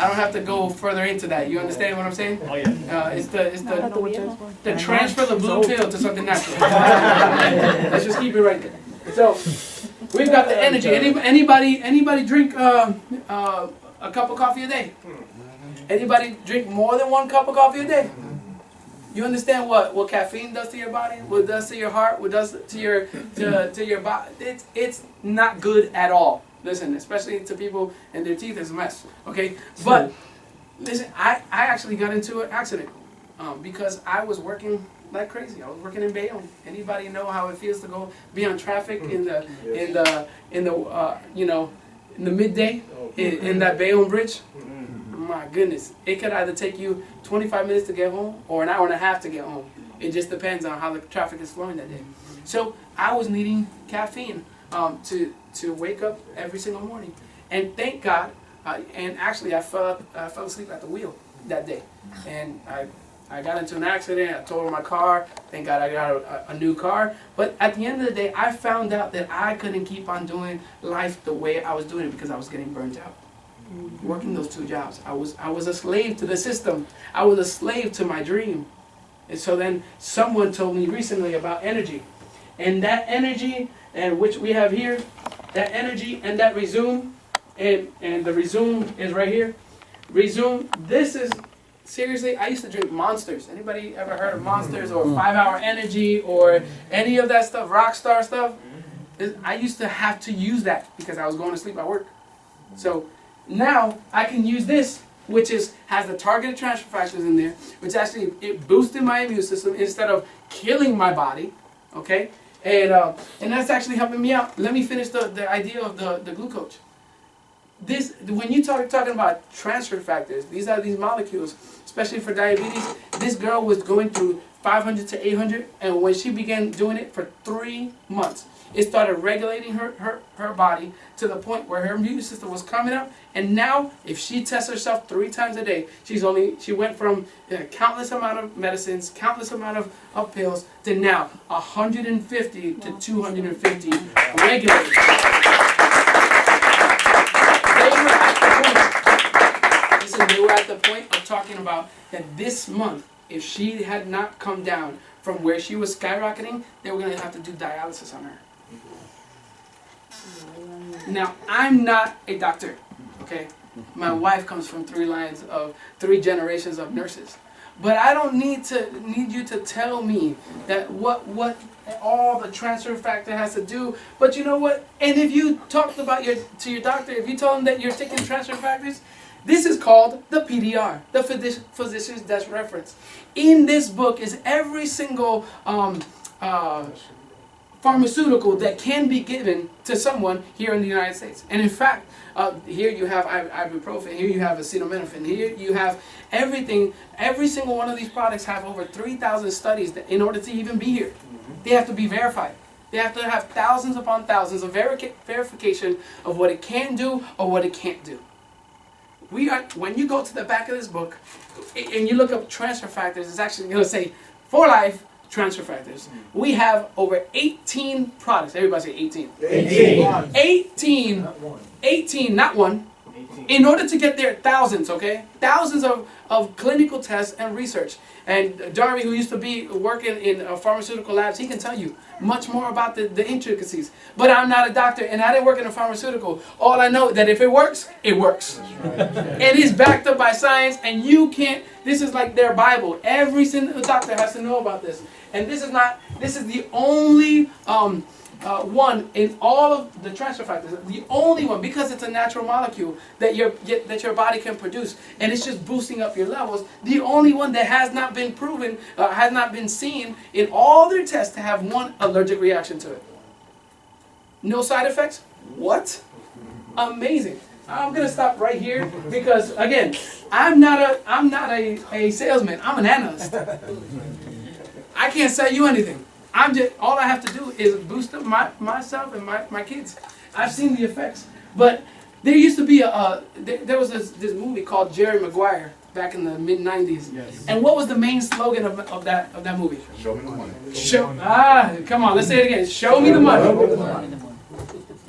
I don't have to go further into that. You understand what I'm saying? Oh yeah. It's the transfer the blue pill to something natural. Let's just keep it right there. So we've got the energy. Anybody drink a cup of coffee a day? Anybody drink more than 1 cup of coffee a day? You understand what caffeine does to your body? What it does to your heart? What it does to your body? It's not good at all. Listen, especially to people and their teeth is a mess. Okay, but listen, I actually got into an accident because I was working like crazy. I was working in Bayonne. Anybody know how it feels to go be on traffic in the midday in that Bayonne bridge? My goodness, it could either take you 25 minutes to get home or an hour and a half to get home. It just depends on how the traffic is flowing that day. So I was needing caffeine to wake up every single morning, and thank God. And actually, I fell asleep at the wheel that day, and I got into an accident. I totaled my car. Thank God I got a new car. But at the end of the day, I found out that I couldn't keep on doing life the way I was doing it because I was getting burnt out. Working those 2 jobs, I was a slave to the system. I was a slave to my dream. And so then someone told me recently about energy, and that energy, and which we have here, that energy and that Resume, and the Resume is right here. Resume. This is seriously. I used to drink Monsters. Anybody ever heard of Monsters or 5 Hour Energy or any of that stuff, Rockstar stuff? I used to have to use that because I was going to sleep at work. So now I can use this, which has the targeted transfer factors in there, which actually it boosted my immune system instead of killing my body. Okay. And that's actually helping me out. Let me finish the idea of the glucose. When you talking about transfer factors, these are these molecules, especially for diabetes. This girl was going through 500 to 800, and when she began doing it for 3 months, it started regulating her body to the point where her immune system was coming up. And now, if she tests herself 3 times a day, she went from countless amount of medicines, countless amount of pills, to now 150 to 250 regulators. They were at the point of talking about that this month, if she had not come down from where she was skyrocketing, they were going to have to do dialysis on her. Now, I'm not a doctor, okay? My wife comes from 3 generations of nurses. But I don't need you to tell me that what all the transfer factor has to do. But you know what? And if you talked about to your doctor, if you told them that you're taking transfer factors, this is called the PDR, the Physician's Desk Reference. In this book is every single pharmaceutical that can be given to someone here in the United States. And in fact, here you have ibuprofen, here you have acetaminophen, here you have everything. Every single one of these products have over 3,000 studies in order to even be here. They have to be verified. They have to have thousands upon thousands of verification of what it can do or what it can't do. When you go to the back of this book and you look up transfer factors, it's actually going to say for life transfer factors. We have over 18 products. Everybody say 18. 18. 18. 18, not one. In order to get there, thousands, okay? Thousands of clinical tests and research. And Darby, who used to be working in pharmaceutical labs, he can tell you much more about the intricacies. But I'm not a doctor, and I didn't work in a pharmaceutical. All I know is that if it works, it works. It is backed up by science, and you can't, this is like their Bible. Every single doctor has to know about this. And this is the only one in all of the transfer factors, the only one, because it's a natural molecule that your body can produce, and it's just boosting up your levels. The only one that has not been proven, has not been seen in all their tests to have one allergic reaction to it. No side effects? What? Amazing. I'm gonna stop right here because again, I'm not a salesman. I'm an analyst. I can't sell you anything. All I have to do is boost up myself and my kids. I've seen the effects. But there used to be there was this movie called Jerry Maguire back in the mid-90s. Yes. And what was the main slogan of that movie? Show me the money. Come on, let's say it again. Show me the money.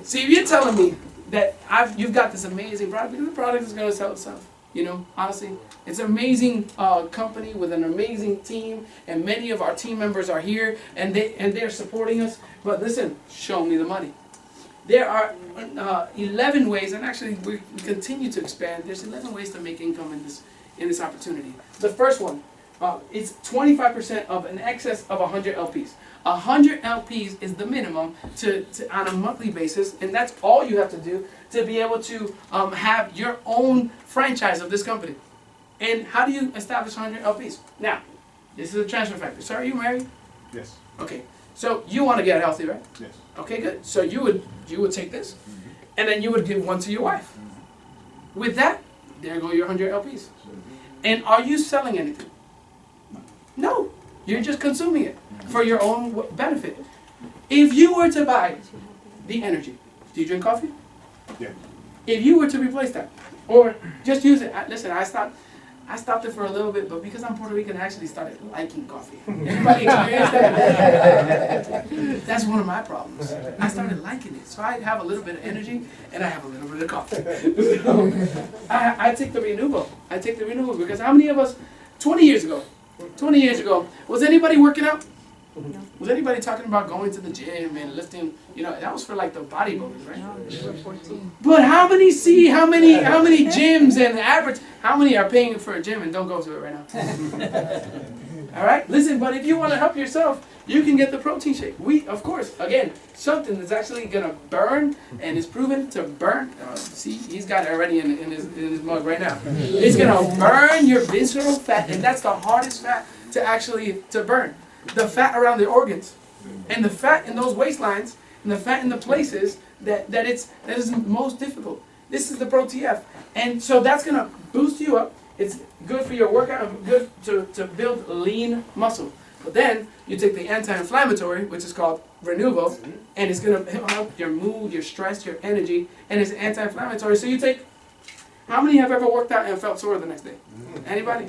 See, if you're telling me that you've got this amazing product, because the product is going to sell itself. You know, honestly, it's an amazing company with an amazing team, and many of our team members are here, and they're supporting us. But listen, show me the money. There are 11 ways, and actually we continue to expand. There's 11 ways to make income in this opportunity. The first one is 25% of an excess of 100 LPs. 100 LPs is the minimum to on a monthly basis, and that's all you have to do to be able to have your own franchise of this company. And how do you establish 100 LPs? Now, this is a transfer factor. So are you married? Yes. Okay. So you want to get healthy, right? Yes. Okay, good. So you would take this, and then you would give one to your wife. With that, there go your 100 LPs. And are you selling anything? No. You're just consuming it for your own benefit. If you were to buy the energy, do you drink coffee? Yeah. If you were to replace that, or just use it, listen, I stopped it for a little bit, but because I'm Puerto Rican, I actually started liking coffee. Anybody experience that? That's one of my problems. I started liking it. So I have a little bit of energy, and I have a little bit of coffee. So I take the renewable. I take the renewable because how many of us, 20 years ago, was anybody working out? Was anybody talking about going to the gym and lifting? You know, that was for like the bodybuilders, right? But how many gyms and how many are paying for a gym and don't go to it right now? All right, listen, but if you want to help yourself, you can get the protein shake. Of course, again, something that's actually gonna burn and is proven to burn. See, he's got it already in his mug right now. It's gonna burn your visceral fat, and that's the hardest fat to burn. The fat around the organs, and the fat in those waistlines, and the fat in the places that is most difficult. This is the Pro-TF, and so that's gonna boost you up. It's good for your workout, good to build lean muscle. But then you take the anti-inflammatory, which is called Renuvo, and it's gonna help your mood, your stress, your energy, and it's anti-inflammatory. So you take. How many have ever worked out and felt sore the next day? Anybody?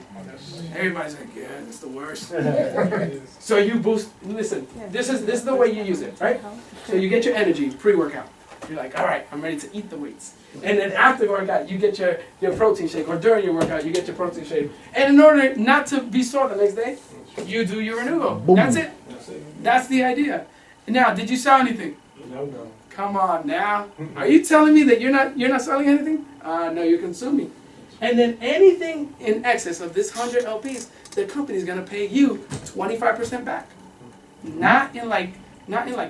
Everybody's like, yeah, that's the worst. So you boost. Listen, this is the way you use it, right? So you get your energy pre-workout. You're like, all right, I'm ready to eat the weights. And then after workout, you get your protein shake, or during your workout, you get your protein shake. And in order not to be sore the next day, you do your Renuvo. That's it. That's the idea. Now, did you sell anything? No. Come on now. Are you telling me that you're not selling anything? No, you're consuming. And then anything in excess of this 100 LPs, the company's gonna pay you 25% back. Not in like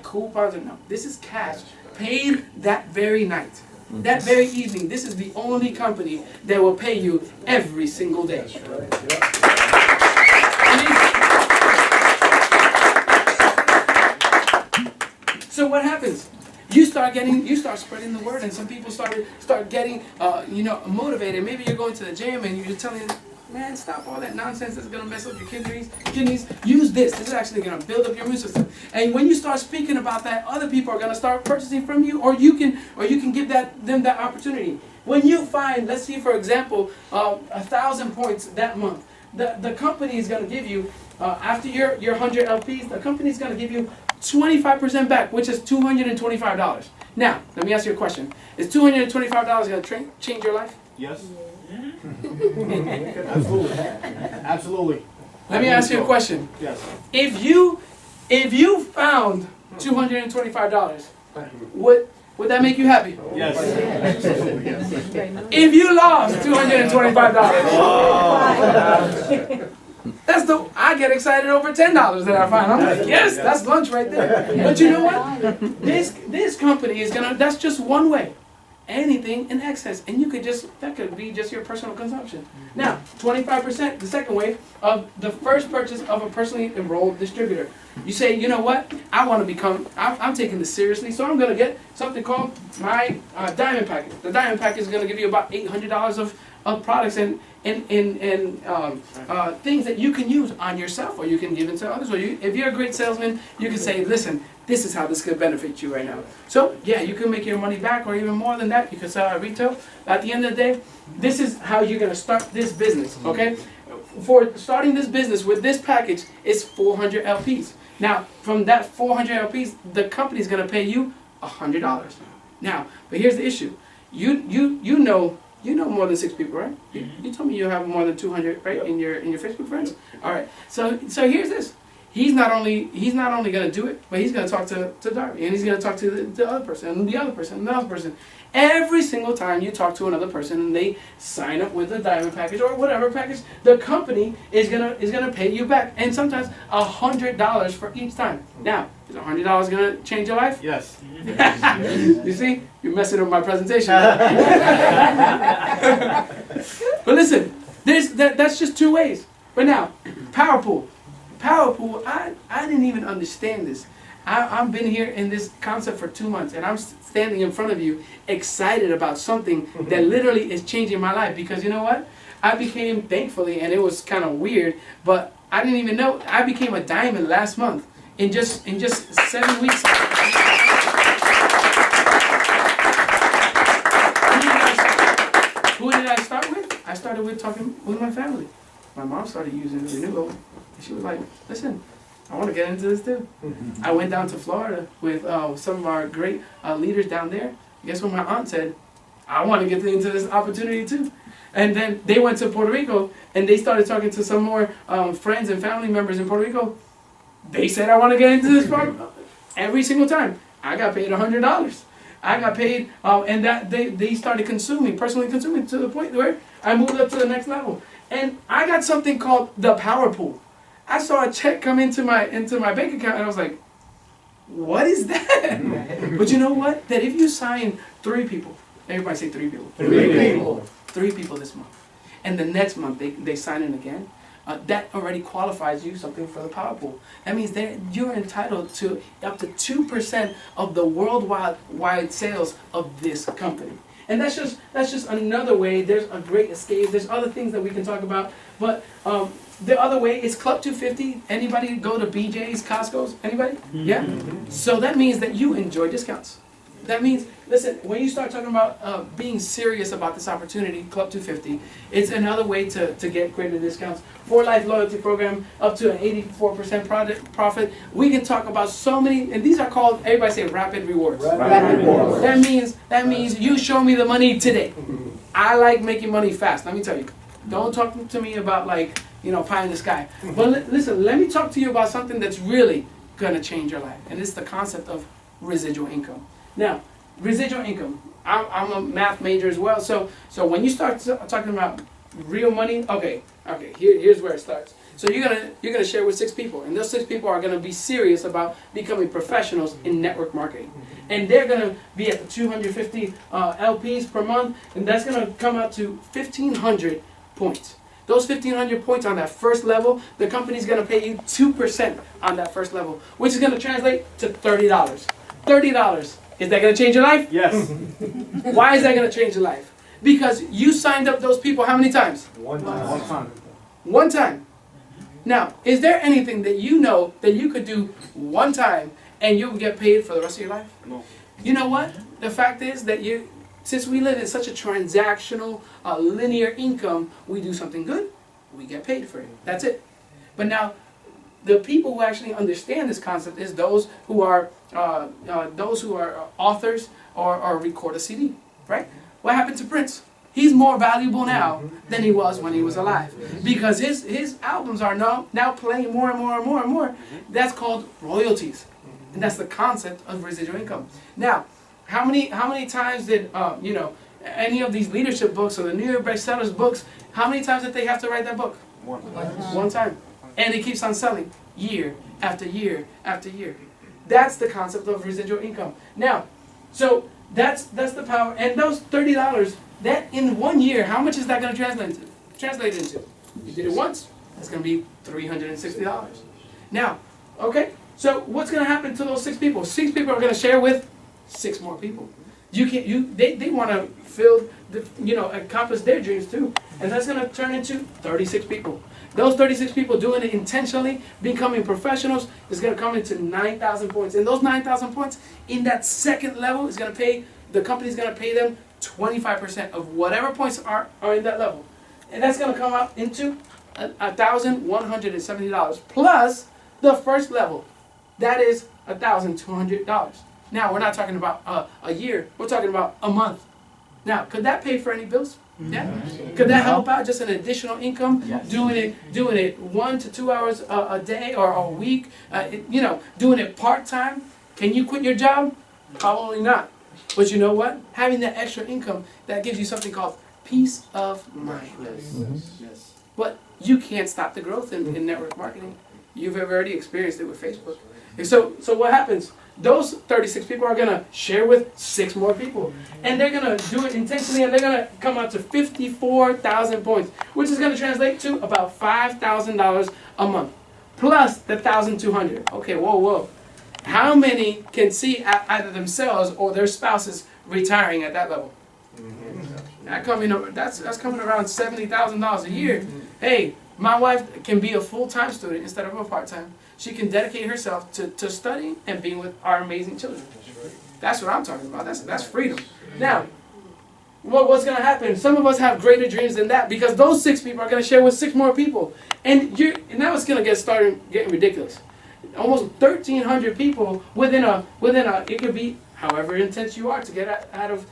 coupons or no. This is cash. Paid that very night. That very evening. This is the only company that will pay you every single day. So what happens? You start spreading the word, and some people start getting, motivated. Maybe you're going to the gym and you're telling them, man, stop all that nonsense that's gonna mess up your kidneys. Use this. This is actually gonna build up your immune system. And when you start speaking about that, other people are gonna start purchasing from you, or you can give them that opportunity. When you find, let's see, for example, 1,000 points that month, the company is gonna give you after your 100 LPs, the company is gonna give you 25% back, which is $225. Now, let me ask you a question. Is $225 going to change your life? Yes. Absolutely. Absolutely. Let me ask you a question. Yes. If you found $225, would that make you happy? Yes. Absolutely. Yes. If you lost $225, I get excited over $10 that I find. I'm like, yes, that's lunch right there. But you know what? This company is that's just one way. Anything in excess, and that could be just your personal consumption. Now, 25%, the second way of the first purchase of a personally enrolled distributor. You say, you know what? I'm taking this seriously, so I'm going to get something called my diamond package. The diamond package is going to give you about $800 of products and things that you can use on yourself, or you can give it to others. Or if you're a great salesman, you can say, listen, this is how this could benefit you right now. So yeah, you can make your money back, or even more than that. You can sell at retail. At the end of the day, this is how you're going to start this business, okay? For starting this business with this package, it's 400 LPs. Now, from that 400 LPs, the company is going to pay you $100. Now, but here's the issue. You know more than 6 people, right? You told me you have more than 200, right, in your Facebook friends. All right. So here's this. He's not only going to do it, but he's going to talk to Darby, and he's going to talk to the other person, and the other person, and the other person. Every single time you talk to another person, and they sign up with the diamond package or whatever package, the company is gonna pay you back, and sometimes $100 for each time. Now, is $100 going to change your life? Yes. You see, you're messing up my presentation. But listen, that's just 2 ways. But now, power pool, I didn't even understand this. I've been here in this concept for 2 months, and I'm standing in front of you excited about something that literally is changing my life. Because you know what? I became, thankfully, and it was kind of weird, but I didn't even know, I became a diamond last month in just 7 weeks. Who did I start with? I started with talking with my family. My mom started using renewal, and she was like, listen, I want to get into this too. I went down to Florida with some of our great leaders down there. Guess what my aunt said? I want to get into this opportunity too. And then they went to Puerto Rico, and they started talking to some more friends and family members in Puerto Rico. They said, I want to get into this program. Every single time. I got paid $100. I got paid, and that they started personally consuming, to the point where I moved up to the next level. And I got something called the power pool. I saw a check come into my bank account, and I was like, what is that? But you know what? That if you sign 3 people, everybody say 3 people. 3 people. 3 people this month. And the next month they sign in again. That already qualifies you something for the power pool. That means you're entitled to up to 2% of the worldwide sales of this company. And that's just another way. There's a great escape. There's other things that we can talk about. But the other way is Club 250. Anybody go to BJ's, Costco's? Anybody? Yeah? So that means that you enjoy discounts. That means, listen, when you start talking about being serious about this opportunity, Club 250, it's another way to get greater discounts. For Life Loyalty Program, up to an 84% profit. We can talk about so many, and these are called, everybody say rapid rewards. Rapid rewards. That means you show me the money today. I like making money fast, let me tell you. Don't talk to me about pie in the sky. But listen, let me talk to you about something that's really going to change your life. And it's the concept of residual income. Now, residual income. I'm a math major as well. So when you start talking about real money, okay, here's where it starts. So you're gonna share with 6 people, and those 6 people are gonna be serious about becoming professionals in network marketing, and they're gonna be at the 250 LPs per month, and that's gonna come out to 1,500 points. Those 1,500 points on that first level, the company's gonna pay you 2% on that first level, which is gonna translate to $30. $30. Is that going to change your life? Yes. Why is that going to change your life? Because you signed up those people how many times? One time. One time. Now, is there anything that you know that you could do one time and you will get paid for the rest of your life? No. You know what? The fact is that since we live in such a transactional, linear income, we do something good, we get paid for it. That's it. But now, the people who actually understand this concept is those who are authors or record a CD, right? What happened to Prince? He's more valuable now than he was when he was alive, because his albums are now playing more and more and more and more. That's called royalties, and that's the concept of residual income. Now, how many times did any of these leadership books or the New York bestsellers books? How many times did they have to write that book? One time, and it keeps on selling year after year after year. That's the concept of residual income. Now, so that's the power, and those $30. That in 1 year, how much is that going to translate into? You did it once, that's going to be $360. Now, okay, so what's going to happen to those 6 people? 6 people are going to share with 6 more people. They want to accomplish their dreams too, and that's going to turn into 36 people. Those 36 people doing it intentionally, becoming professionals, is going to come into 9,000 points. And those 9,000 points in that second level is going to pay, the company's going to pay them 25% of whatever points are in that level. And that's going to come out into $1,170 plus the first level. That is $1,200. Now, we're not talking about a year. We're talking about a month. Now, could that pay for any bills? Yeah. Could that help out, just an additional income? Yes. Doing it 1 to 2 hours a day or a week, doing it part-time. Can you quit your job? Probably not. But you know what? Having that extra income, that gives you something called peace of mind. Yes. But you can't stop the growth in network marketing. You've already experienced it with Facebook. And so what happens? Those 36 people are going to share with 6 more people. And they're going to do it intentionally, and they're going to come out to 54,000 points, which is going to translate to about $5,000 a month, plus the 1,200. Okay, whoa. How many can see either themselves or their spouses retiring at that level? That's coming around $70,000 a year. Hey, my wife can be a full-time student instead of a part-time. She can dedicate herself to studying and being with our amazing children. That's what I'm talking about. That's freedom. Now, what's going to happen? Some of us have greater dreams than that, because those 6 people are going to share with 6 more people. And now it's going to getting ridiculous. Almost 1,300 people within a. It could be however intense you are to get out of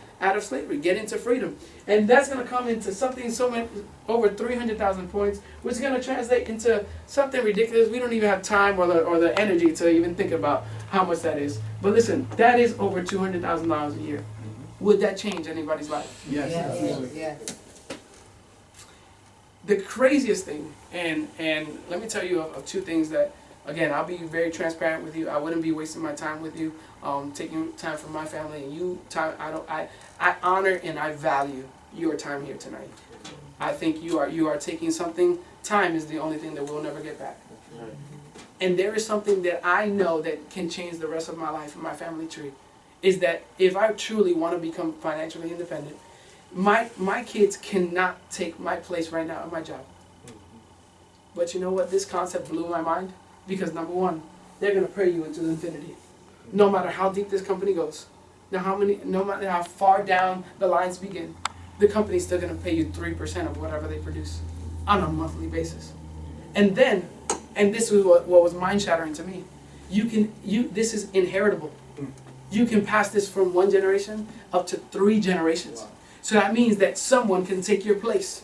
slavery, get into freedom, and that's going to come into something over 300,000 points, which is going to translate into something ridiculous. We don't even have time or the energy to even think about how much that is. But listen, that is over $200,000 a year. Would that change anybody's life? Yes. The craziest thing, and let me tell you of 2 things that. Again, I'll be very transparent with you. I wouldn't be wasting my time with you, taking time from my family and you time. I honor and I value your time here tonight. I think you are taking something. Time is the only thing that we'll never get back. And there is something that I know that can change the rest of my life and my family tree. Is that if I truly want to become financially independent, my kids cannot take my place right now at my job. But you know what? This concept blew my mind. Because number one, they're going to pray you into infinity. No matter how deep this company goes, no matter how far down the lines begin, the company's still going to pay you 3% of whatever they produce on a monthly basis. And this is what was mind-shattering to me. This is inheritable. You can pass this from 1 generation up to 3 generations. So that means that someone can take your place.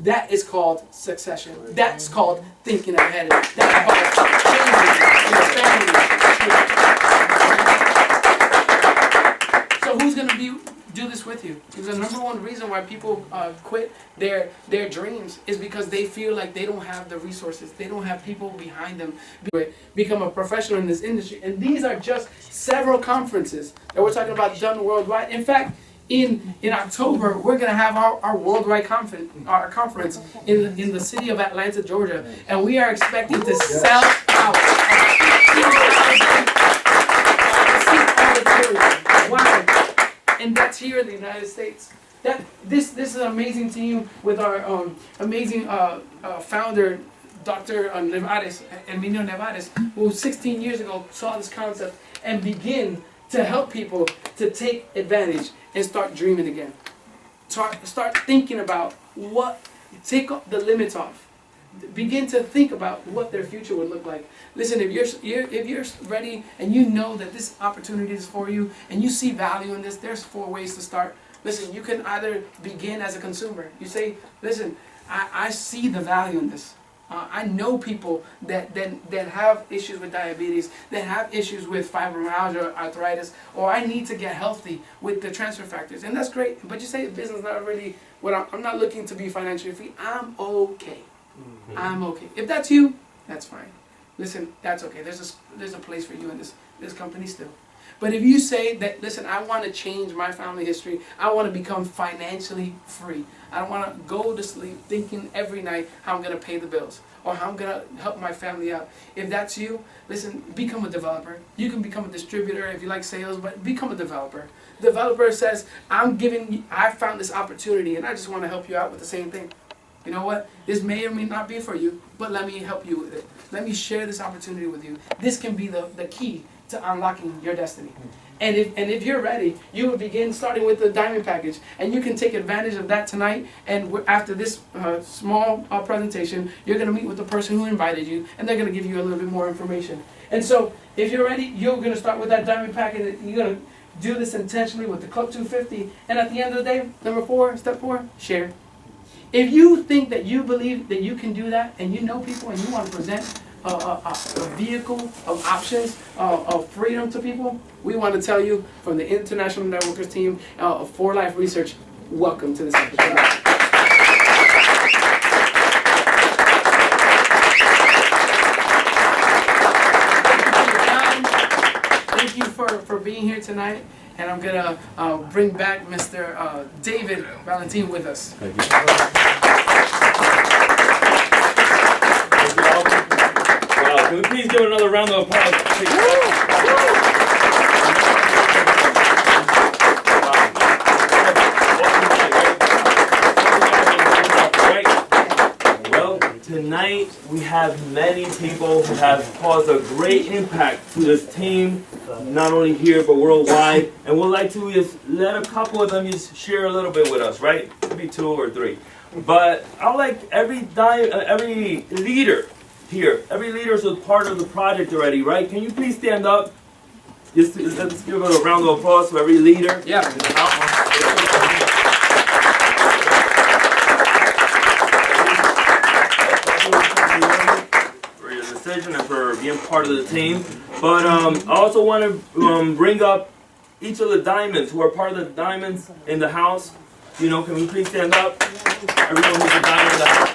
That is called succession. That's called thinking ahead. That's called changing your family. So who's going to do this with you? Because the number one reason why people quit their dreams is because they feel like they don't have the resources. They don't have people behind them. Become a professional in this industry. And these are just several conferences that we're talking about done worldwide. In fact, in October, we're going to have our worldwide conference in the city of Atlanta, Georgia. And we are expecting to sell out. Wow. And that's here in the United States. This is an amazing team with our amazing founder, Dr. Emilio Nevares, who 16 years ago saw this concept and begin to help people to take advantage and start dreaming again. Start thinking about take the limits off. begin to think about what their future would look like. Listen, if you're ready and you know that this opportunity is for you and you see value in this, there's 4 ways to start. Listen, you can either begin as a consumer. You say, listen, I see the value in this. I know people that have issues with diabetes, that have issues with fibromyalgia, arthritis, or I need to get healthy with the transfer factors. And that's great, but you say business is not really what I'm not looking to be financially free. I'm okay. I'm okay. If that's you, that's fine. Listen, that's okay. There's a place for you in this company still. But if you say that, listen, I want to change my family history, I want to become financially free. I don't want to go to sleep thinking every night how I'm going to pay the bills or how I'm going to help my family out. If that's you, listen, become a developer. You can become a distributor if you like sales, but become a developer. Developer says, I found this opportunity and I just want to help you out with the same thing. You know what? This may or may not be for you, but let me help you with it. Let me share this opportunity with you. This can be the key to unlocking your destiny. And if you're ready, you will begin starting with the diamond package, and you can take advantage of that tonight. And after this small presentation, you're going to meet with the person who invited you, and they're going to give you a little bit more information. And so, if you're ready, you're going to start with that diamond package. You're going to do this intentionally with the Club 250. And at the end of the day, step 4, share. If you think that you believe that you can do that, and you know people, and you want to present a vehicle of options, of freedom to people, we want to tell you from the International Networkers team of For Life Research, welcome to this episode. Thank you for being here tonight, and I'm going to bring back Mr. David Valentin with us. Thank you. Can we please give another round of applause? Well, tonight we have many people who have caused a great impact to this team, not only here but worldwide. And we'd like to just let a couple of them just share a little bit with us, right? Maybe 2 or 3. But I'd like every leader here. Every leader is a part of the project already, right? Can you please stand up? Let's give it a round of applause for every leader. Yeah. For your decision and for being part of the team. But I also want to bring up each of the diamonds who are part of the diamonds in the house. You know, can we please stand up? Everyone who's a diamond in the house.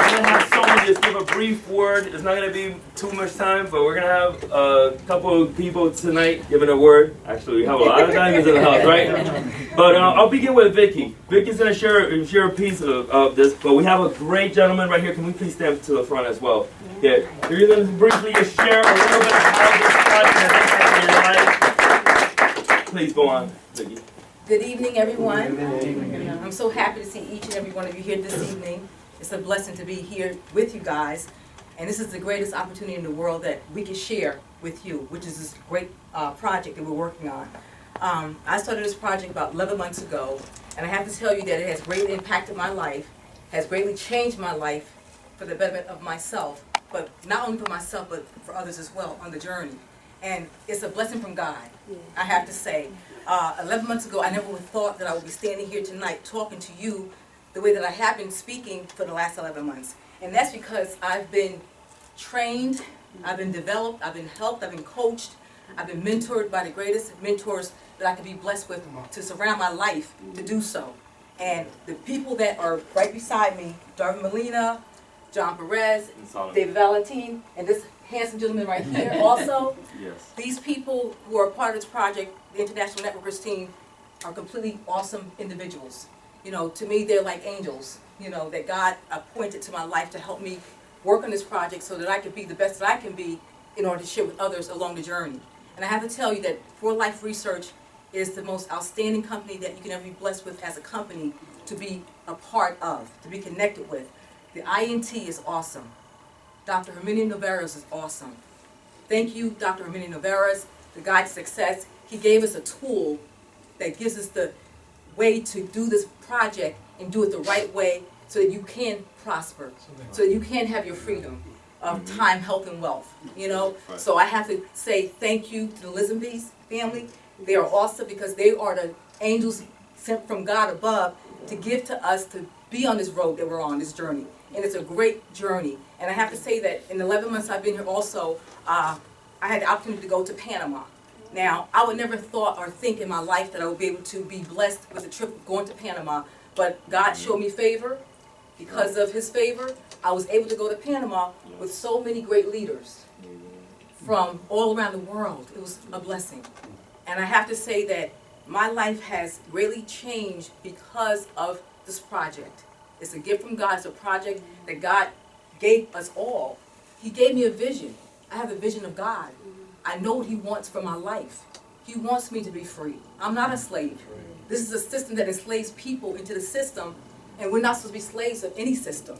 I'm going to have someone just give a brief word. It's not going to be too much time, but we're going to have a couple of people tonight giving a word. Actually, we have a lot of diamonds in the house, right? But I'll begin with Vicky. Vicky's going to share a piece of this, but we have a great gentleman right here. Can we please stand to the front as well? Yeah, you're going to briefly just share a little bit of how this project has impacted your life. Please go on, Vicky. Good evening, everyone. I'm so happy to see each and every one of you here this evening. It's a blessing to be here with you guys. And this is the greatest opportunity in the world that we can share with you, which is this great project that we're working on. I started this project about 11 months ago, and I have to tell you that it has greatly impacted my life, has greatly changed my life for the betterment of myself, but not only for myself, but for others as well on the journey. And it's a blessing from God, I have to say. 11 months ago, I never would have thought that I would be standing here tonight talking to you the way that I have been speaking for the last 11 months. And that's because I've been trained, I've been developed, I've been helped, I've been coached, I've been mentored by the greatest mentors that I could be blessed with to surround my life to do so. And the people that are right beside me, Darvin Molina, John Perez, David Valentin, and this handsome gentleman right here also. Yes. These people who are part of this project, the International Networkers team, are completely awesome individuals. You know, to me, they're like angels, you know, that God appointed to my life to help me work on this project so that I could be the best that I can be in order to share with others along the journey. And I have to tell you that For Life Research is the most outstanding company that you can ever be blessed with as a company to be a part of, to be connected with. The INT is awesome. Dr. Herminio Noveras is awesome. Thank you, Dr. Herminio Noveras, the Guide to Success. He gave us a tool that gives us the way to do this project and do it the right way so that you can prosper, so that you can have your freedom of time, health, and wealth, you know? So I have to say thank you to the Lisenby's family. They are awesome because they are the angels sent from God above to give to us to be on this road that we're on, this journey. And it's a great journey. And I have to say that in the 11 months I've been here also, I had the opportunity to go to Panama. Now, I would never thought or think in my life that I would be able to be blessed with a trip going to Panama, but God showed me favor. Because of His favor, I was able to go to Panama with so many great leaders from all around the world. It was a blessing. And I have to say that my life has greatly changed because of this project. It's a gift from God. It's a project that God gave us all. He gave me a vision. I have a vision of God. I know what He wants for my life. He wants me to be free. I'm not a slave. This is a system that enslaves people into the system, and we're not supposed to be slaves of any system.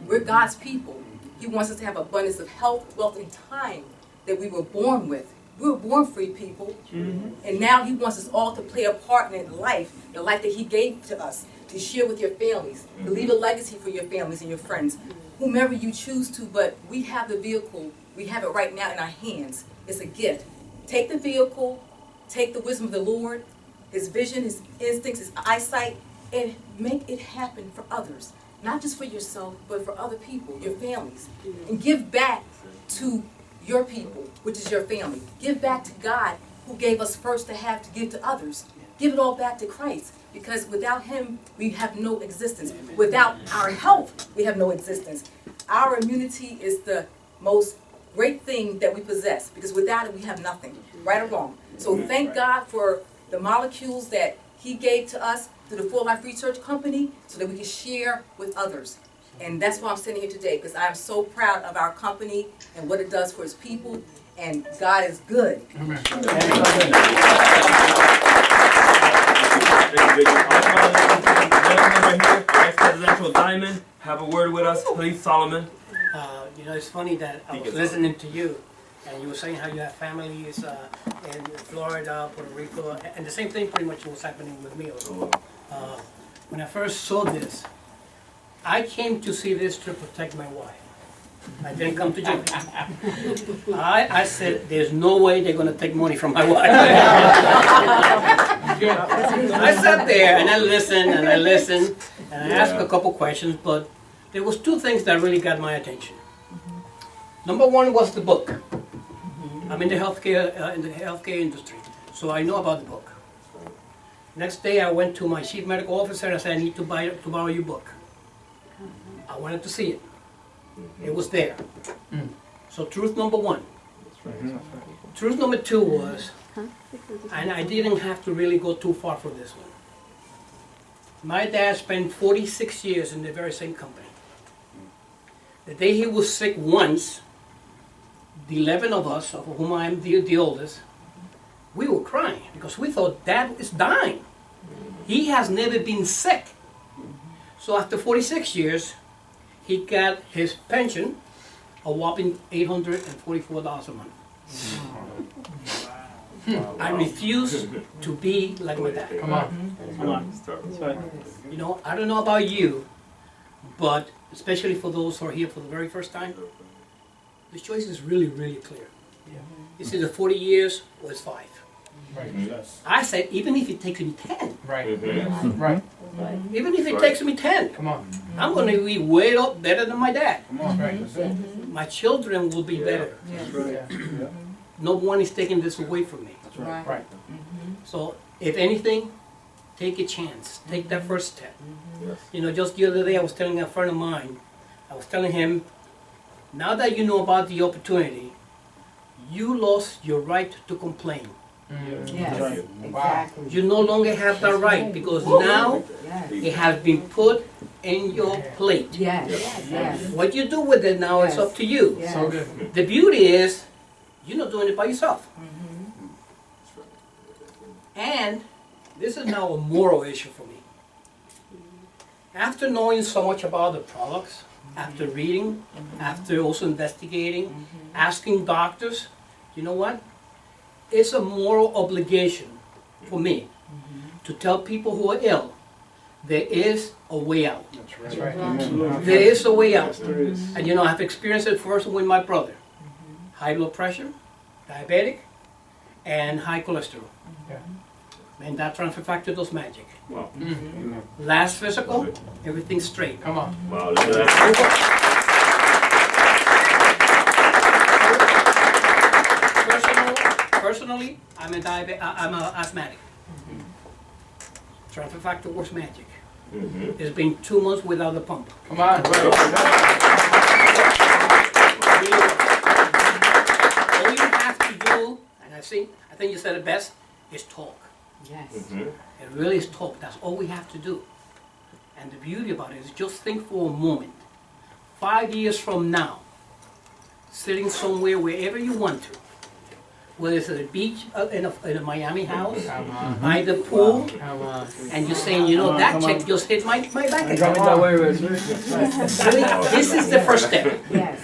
We're God's people. He wants us to have abundance of health, wealth, and time that we were born with. We were born free people, and now He wants us all to play a part in life, the life that He gave to us, to share with your families, to leave a legacy for your families and your friends, whomever you choose to, but we have the vehicle. We have it right now in our hands. It's a gift. Take the vehicle, take the wisdom of the Lord, His vision, His instincts, His eyesight, and make it happen for others. Not just for yourself, but for other people, your families. And give back to your people, which is your family. Give back to God, who gave us first to have to give to others. Give it all back to Christ, because without Him, we have no existence. Without our health, we have no existence. Our immunity is the most great thing that we possess, because without it, we have nothing, right or wrong. So thank God for the molecules that He gave to us through the Full Life Research Company so that we can share with others. And that's why I'm sitting here today, because I am so proud of our company and what it does for its people, and God is good. Next presidential diamond, have a word with us, please, Solomon. You know, it's funny that I was listening to you, and you were saying how you have families in Florida, Puerto Rico, and the same thing pretty much was happening with me also. When I first saw this, I came to see this to protect my wife. I didn't come to join. I said, there's no way they're going to take money from my wife. I sat there and I listened and I listened and I asked a couple questions, but there was two things that really got my attention. Number one was the book. I'm in the healthcare industry, so I know about the book. Next day I went to my chief medical officer and I said, I need to borrow your book. I wanted to see it. It was there. So truth number one. Truth number two was, and I didn't have to really go too far for this one. My dad spent 46 years in the very same company. The day he was sick once, the 11 of us, of whom I am the oldest, we were crying because we thought Dad is dying. He has never been sick. So after 46 years, he got his pension, a whopping $844 a month. I refuse to be like my dad. Come on. You know, I don't know about you, but especially for those who are here for the very first time, the choice is really, really clear. It's either 40 years or it's 5. Right. Yes. I said, even if it takes me 10, Right. Right. even if it takes me 10, Come on. I'm going to be way up better than my dad. Come on. Right. That's it. My children will be better. Yeah. No one is taking this away from me. That's right. Right. So, if anything, take a chance. Take that first step. You know, just the other day I was telling a friend of mine, I was telling him, now that you know about the opportunity, you lost your right to complain. Yes, Right. exactly. You no longer have that right because now Yes, it has been put in your plate. yes, yes. What you do with it now is up to you. Yes. So good. The beauty is, you're not doing it by yourself. And this is now a moral issue for me. After knowing so much about the products, after reading, after also investigating, asking doctors, you know what? It's a moral obligation for me to tell people who are ill, there is a way out. That's right. There is a way out. Yes, there is. And you know, I've experienced it first with my brother. High blood pressure, diabetic, and high cholesterol. Yeah. And that transfer factor does magic. Wow. Last physical, everything's straight. Come on. Wow, look at that. Personally, I'm an asthmatic. Transfer factor works magic. It's been 2 months without the pump. Come on. All you have to do, and I think you said it best, is talk. Yes. It really is talk. That's all we have to do. And the beauty about it is just think for a moment. 5 years from now, sitting somewhere wherever you want to, whether it's at a beach, in a Miami house, by the pool, and you're saying, you know, that check just hit my bank account. Really, this is the first step. Yes.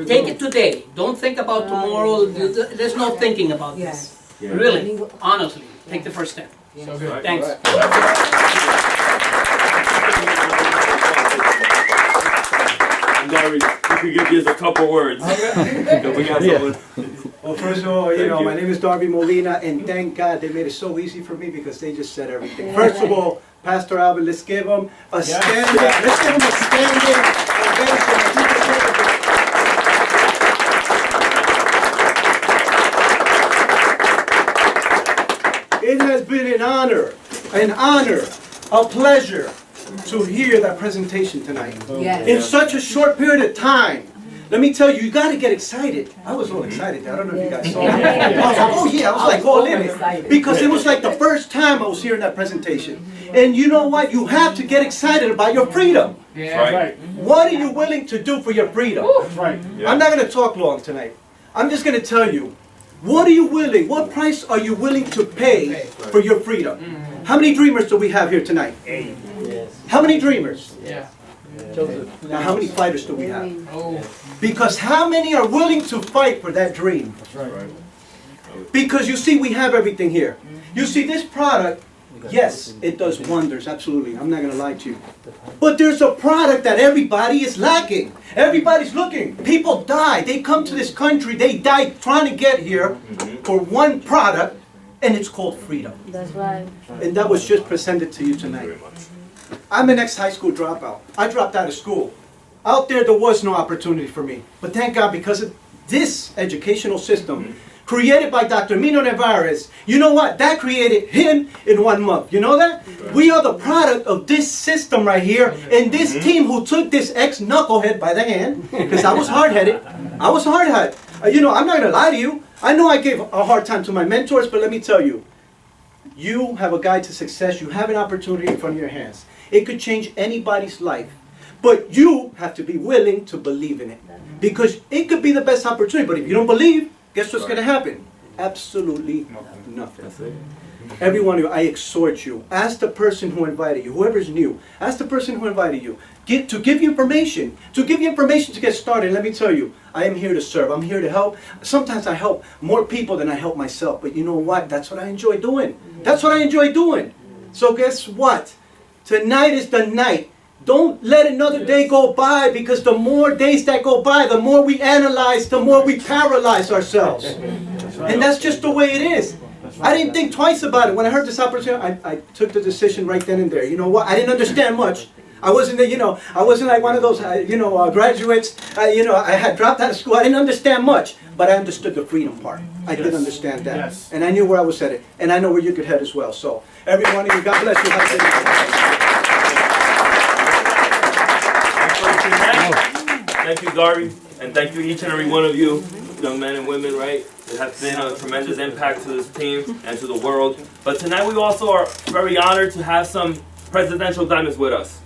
Take it today. Don't think about tomorrow. There's no thinking about this. Yes. Yeah. Really, honestly, take the first step. So good. Thanks. And Gary, we could give you a couple words. Because we got someone. Well, first of all, Thank you. my name is Darby Molina, and thank God they made it so easy for me because they just said everything. First of all, Pastor Alvin, let's give him a standing, let's give him a standing ovation. It has been an honor, a pleasure to hear that presentation tonight. Yes. In such a short period of time. Let me tell you, you got to get excited. I was all excited. I don't know if you guys saw me. I was like, oh yeah, I was like all in it. Because it was like the first time I was hearing that presentation. And you know what? You have to get excited about your freedom. Yeah. Right. What are you willing to do for your freedom? That's right. Yeah. I'm not going to talk long tonight. I'm just going to tell you, what are you willing, what price are you willing to pay for your freedom? How many dreamers do we have here tonight? How many dreamers? Yeah. Now, how many fighters do we have? Oh. Because how many are willing to fight for that dream? That's right. Because you see, we have everything here. You see, this product, yes, it does wonders, absolutely. I'm not going to lie to you. But there's a product that everybody is lacking. Everybody's looking. People die. They come to this country, they die trying to get here for one product, and it's called freedom. That's right. And that was just presented to you tonight. Very much. I'm an ex-high school dropout. I dropped out of school. Out there was no opportunity for me. But thank God, because of this educational system created by Dr. Mino Nevarez, you know what? That created him in 1 month. You know that? We are the product of this system right here. And this team who took this ex-knucklehead by the hand, because I was hard-headed. I was hard-headed. I'm not going to lie to you. I know I gave a hard time to my mentors, but let me tell you, you have a guide to success. You have an opportunity in front of your hands. It could change anybody's life. But you have to be willing to believe in it. Because it could be the best opportunity. But if you don't believe, guess what's going to happen? Absolutely nothing. Every one of you, I exhort you. Ask the person who invited you, whoever's new. Ask the person who invited you to give you information. To give you information to get started. Let me tell you, I am here to serve. I'm here to help. Sometimes I help more people than I help myself. But you know what? That's what I enjoy doing. That's what I enjoy doing. So guess what? Tonight is the night. Don't let another day go by, because the more days that go by, the more we analyze, the more we paralyze ourselves. And that's just the way it is. I didn't think twice about it. When I heard this opportunity, I took the decision right then and there. You know what? I didn't understand much. I wasn't, I wasn't like one of those, graduates. I had dropped out of school. I didn't understand much, but I understood the freedom part. I did understand that. Yes. And I knew where I was headed. And I know where you could head as well. So, every one of you, God bless you. Have a good night. Thank you, Gary, and thank you each and every one of you, young men and women, right? It has been a tremendous impact to this team and to the world. But tonight we also are very honored to have some presidential diamonds with us.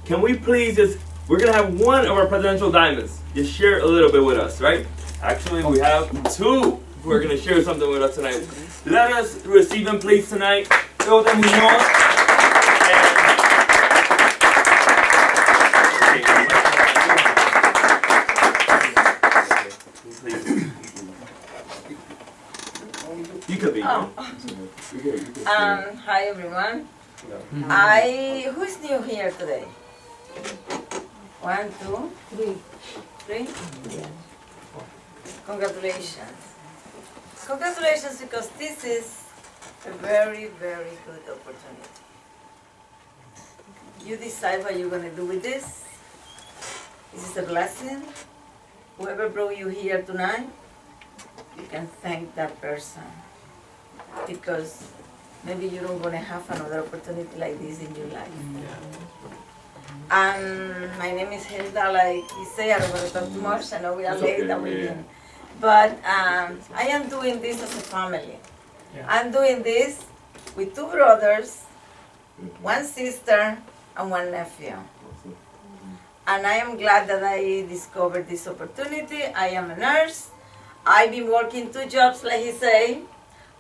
Can we please we're going to have one of our presidential diamonds just share a little bit with us, right? Actually, we have two who are going to share something with us tonight. Let us receive them, please, tonight. You could be. Hi everyone. Who's new here today? 1, 2, 3. Congratulations. Congratulations, because this is a very, very good opportunity. You decide what you're going to do with this. This is a blessing. Whoever brought you here tonight, you can thank that person, because maybe you don't want to have another opportunity like this in your life. My name is Hilda, like you say, I don't want to talk too much. I know we are late and we didn't. But I am doing this as a family. I'm doing this with 2 brothers, 1 sister, and 1 nephew. And I am glad that I discovered this opportunity. I am a nurse. I've been working 2 jobs, like he said.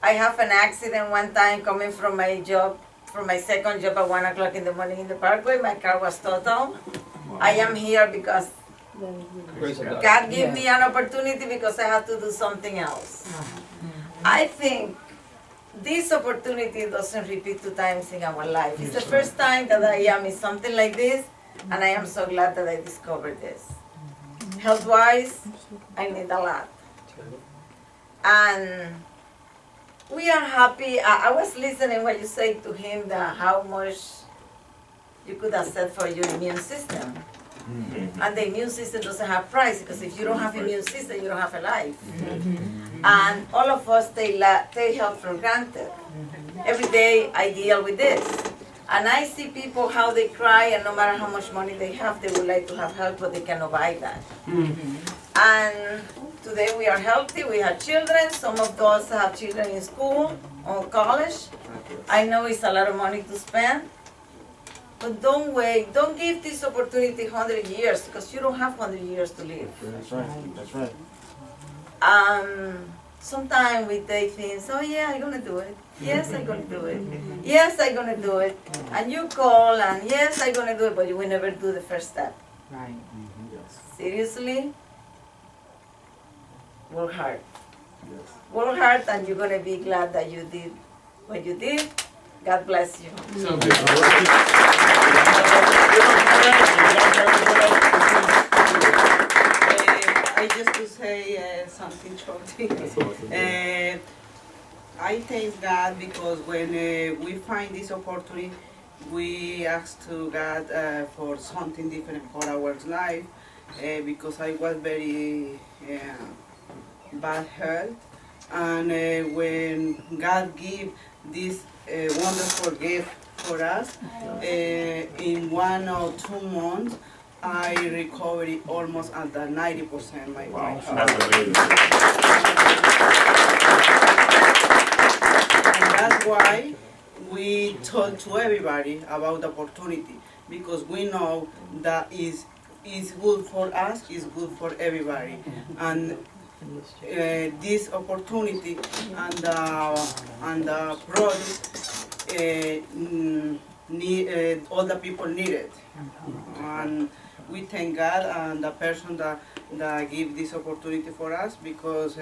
I have an accident one time coming from my job, from my second job at 1 o'clock in the morning in the parkway. My car was total. I am here because God gave me an opportunity, because I had to do something else. I think this opportunity doesn't repeat 2 times in our life. It's the first time that I am in something like this, and I am so glad that I discovered this. Health-wise, I need a lot. And we are happy. I was listening when you say to him that how much you could have said for your immune system. And the immune system doesn't have price, because if you don't have immune system, you don't have a life. And all of us take health for granted. Every day I deal with this. And I see people how they cry, and no matter how much money they have, they would like to have help, but they cannot buy that. And today we are healthy, we have children. Some of us have children in school or college. I know it's a lot of money to spend. But don't wait, don't give this opportunity 100 years, because you don't have 100 years to live. That's right, that's right. Sometimes we take things, oh yeah, I'm gonna do it. Yes, I'm gonna do it. Yes, I'm gonna do it. And you call, and yes, I'm gonna do it, but you will never do the first step. Right. Seriously? Work hard. Work hard, and you're gonna be glad that you did what you did. God bless you. So good. I just to say something shortly. I thank God, because when we find this opportunity, we ask to God for something different for our life, because I was very bad health, and when God gave this wonderful gift for us, in 1 or 2 months, I recovered almost at the 90% my health. That's amazing. And that's why we talk to everybody about the opportunity, because we know that is good for us, is good for everybody. And this opportunity and the product all the people need it. And we thank God and the person that give this opportunity for us, because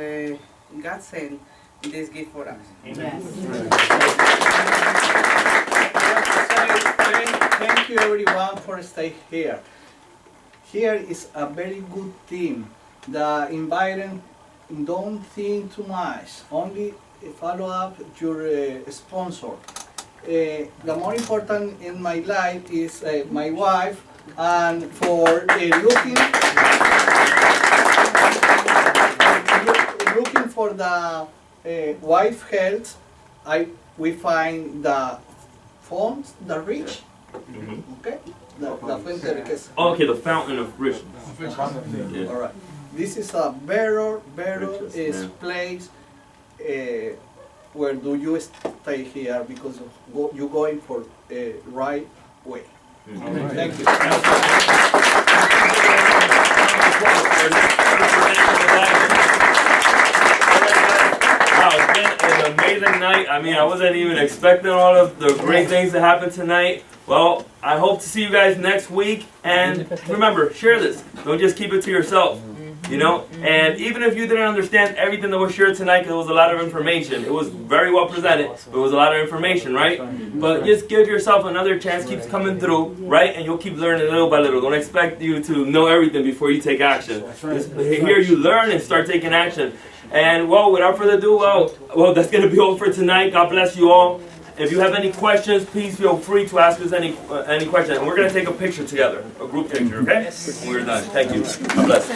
God sent this gift for us. Yes. Thank you everyone for staying here. Here is a very good team. The environment, don't think too much. Only follow up your sponsor. The more important in my life is my wife, and for looking for the wife health, we find the funds, the rich. Okay, the fuente de riqueza. Okay, the fountain of richness. Yeah. All right. This is a better Riches, yeah. place. Where do you stay here, because you're going for right way. Thank you. Wow, it's been an amazing night. I mean, I wasn't even expecting all of the great things to happen tonight. Well, I hope to see you guys next week. And remember, share this. Don't just keep it to yourself. You know, and even if you didn't understand everything that was shared tonight, because it was a lot of information, it was very well presented, but it was a lot of information, right? But just give yourself another chance, keeps coming through, right? And you'll keep learning little by little. Don't expect you to know everything before you take action. Just here you learn and start taking action. And well, without further ado, well, that's going to be all for tonight. God bless you all. If you have any questions, please feel free to ask us any questions. And we're going to take a picture together, a group picture, okay? When we're done. Thank you. God bless.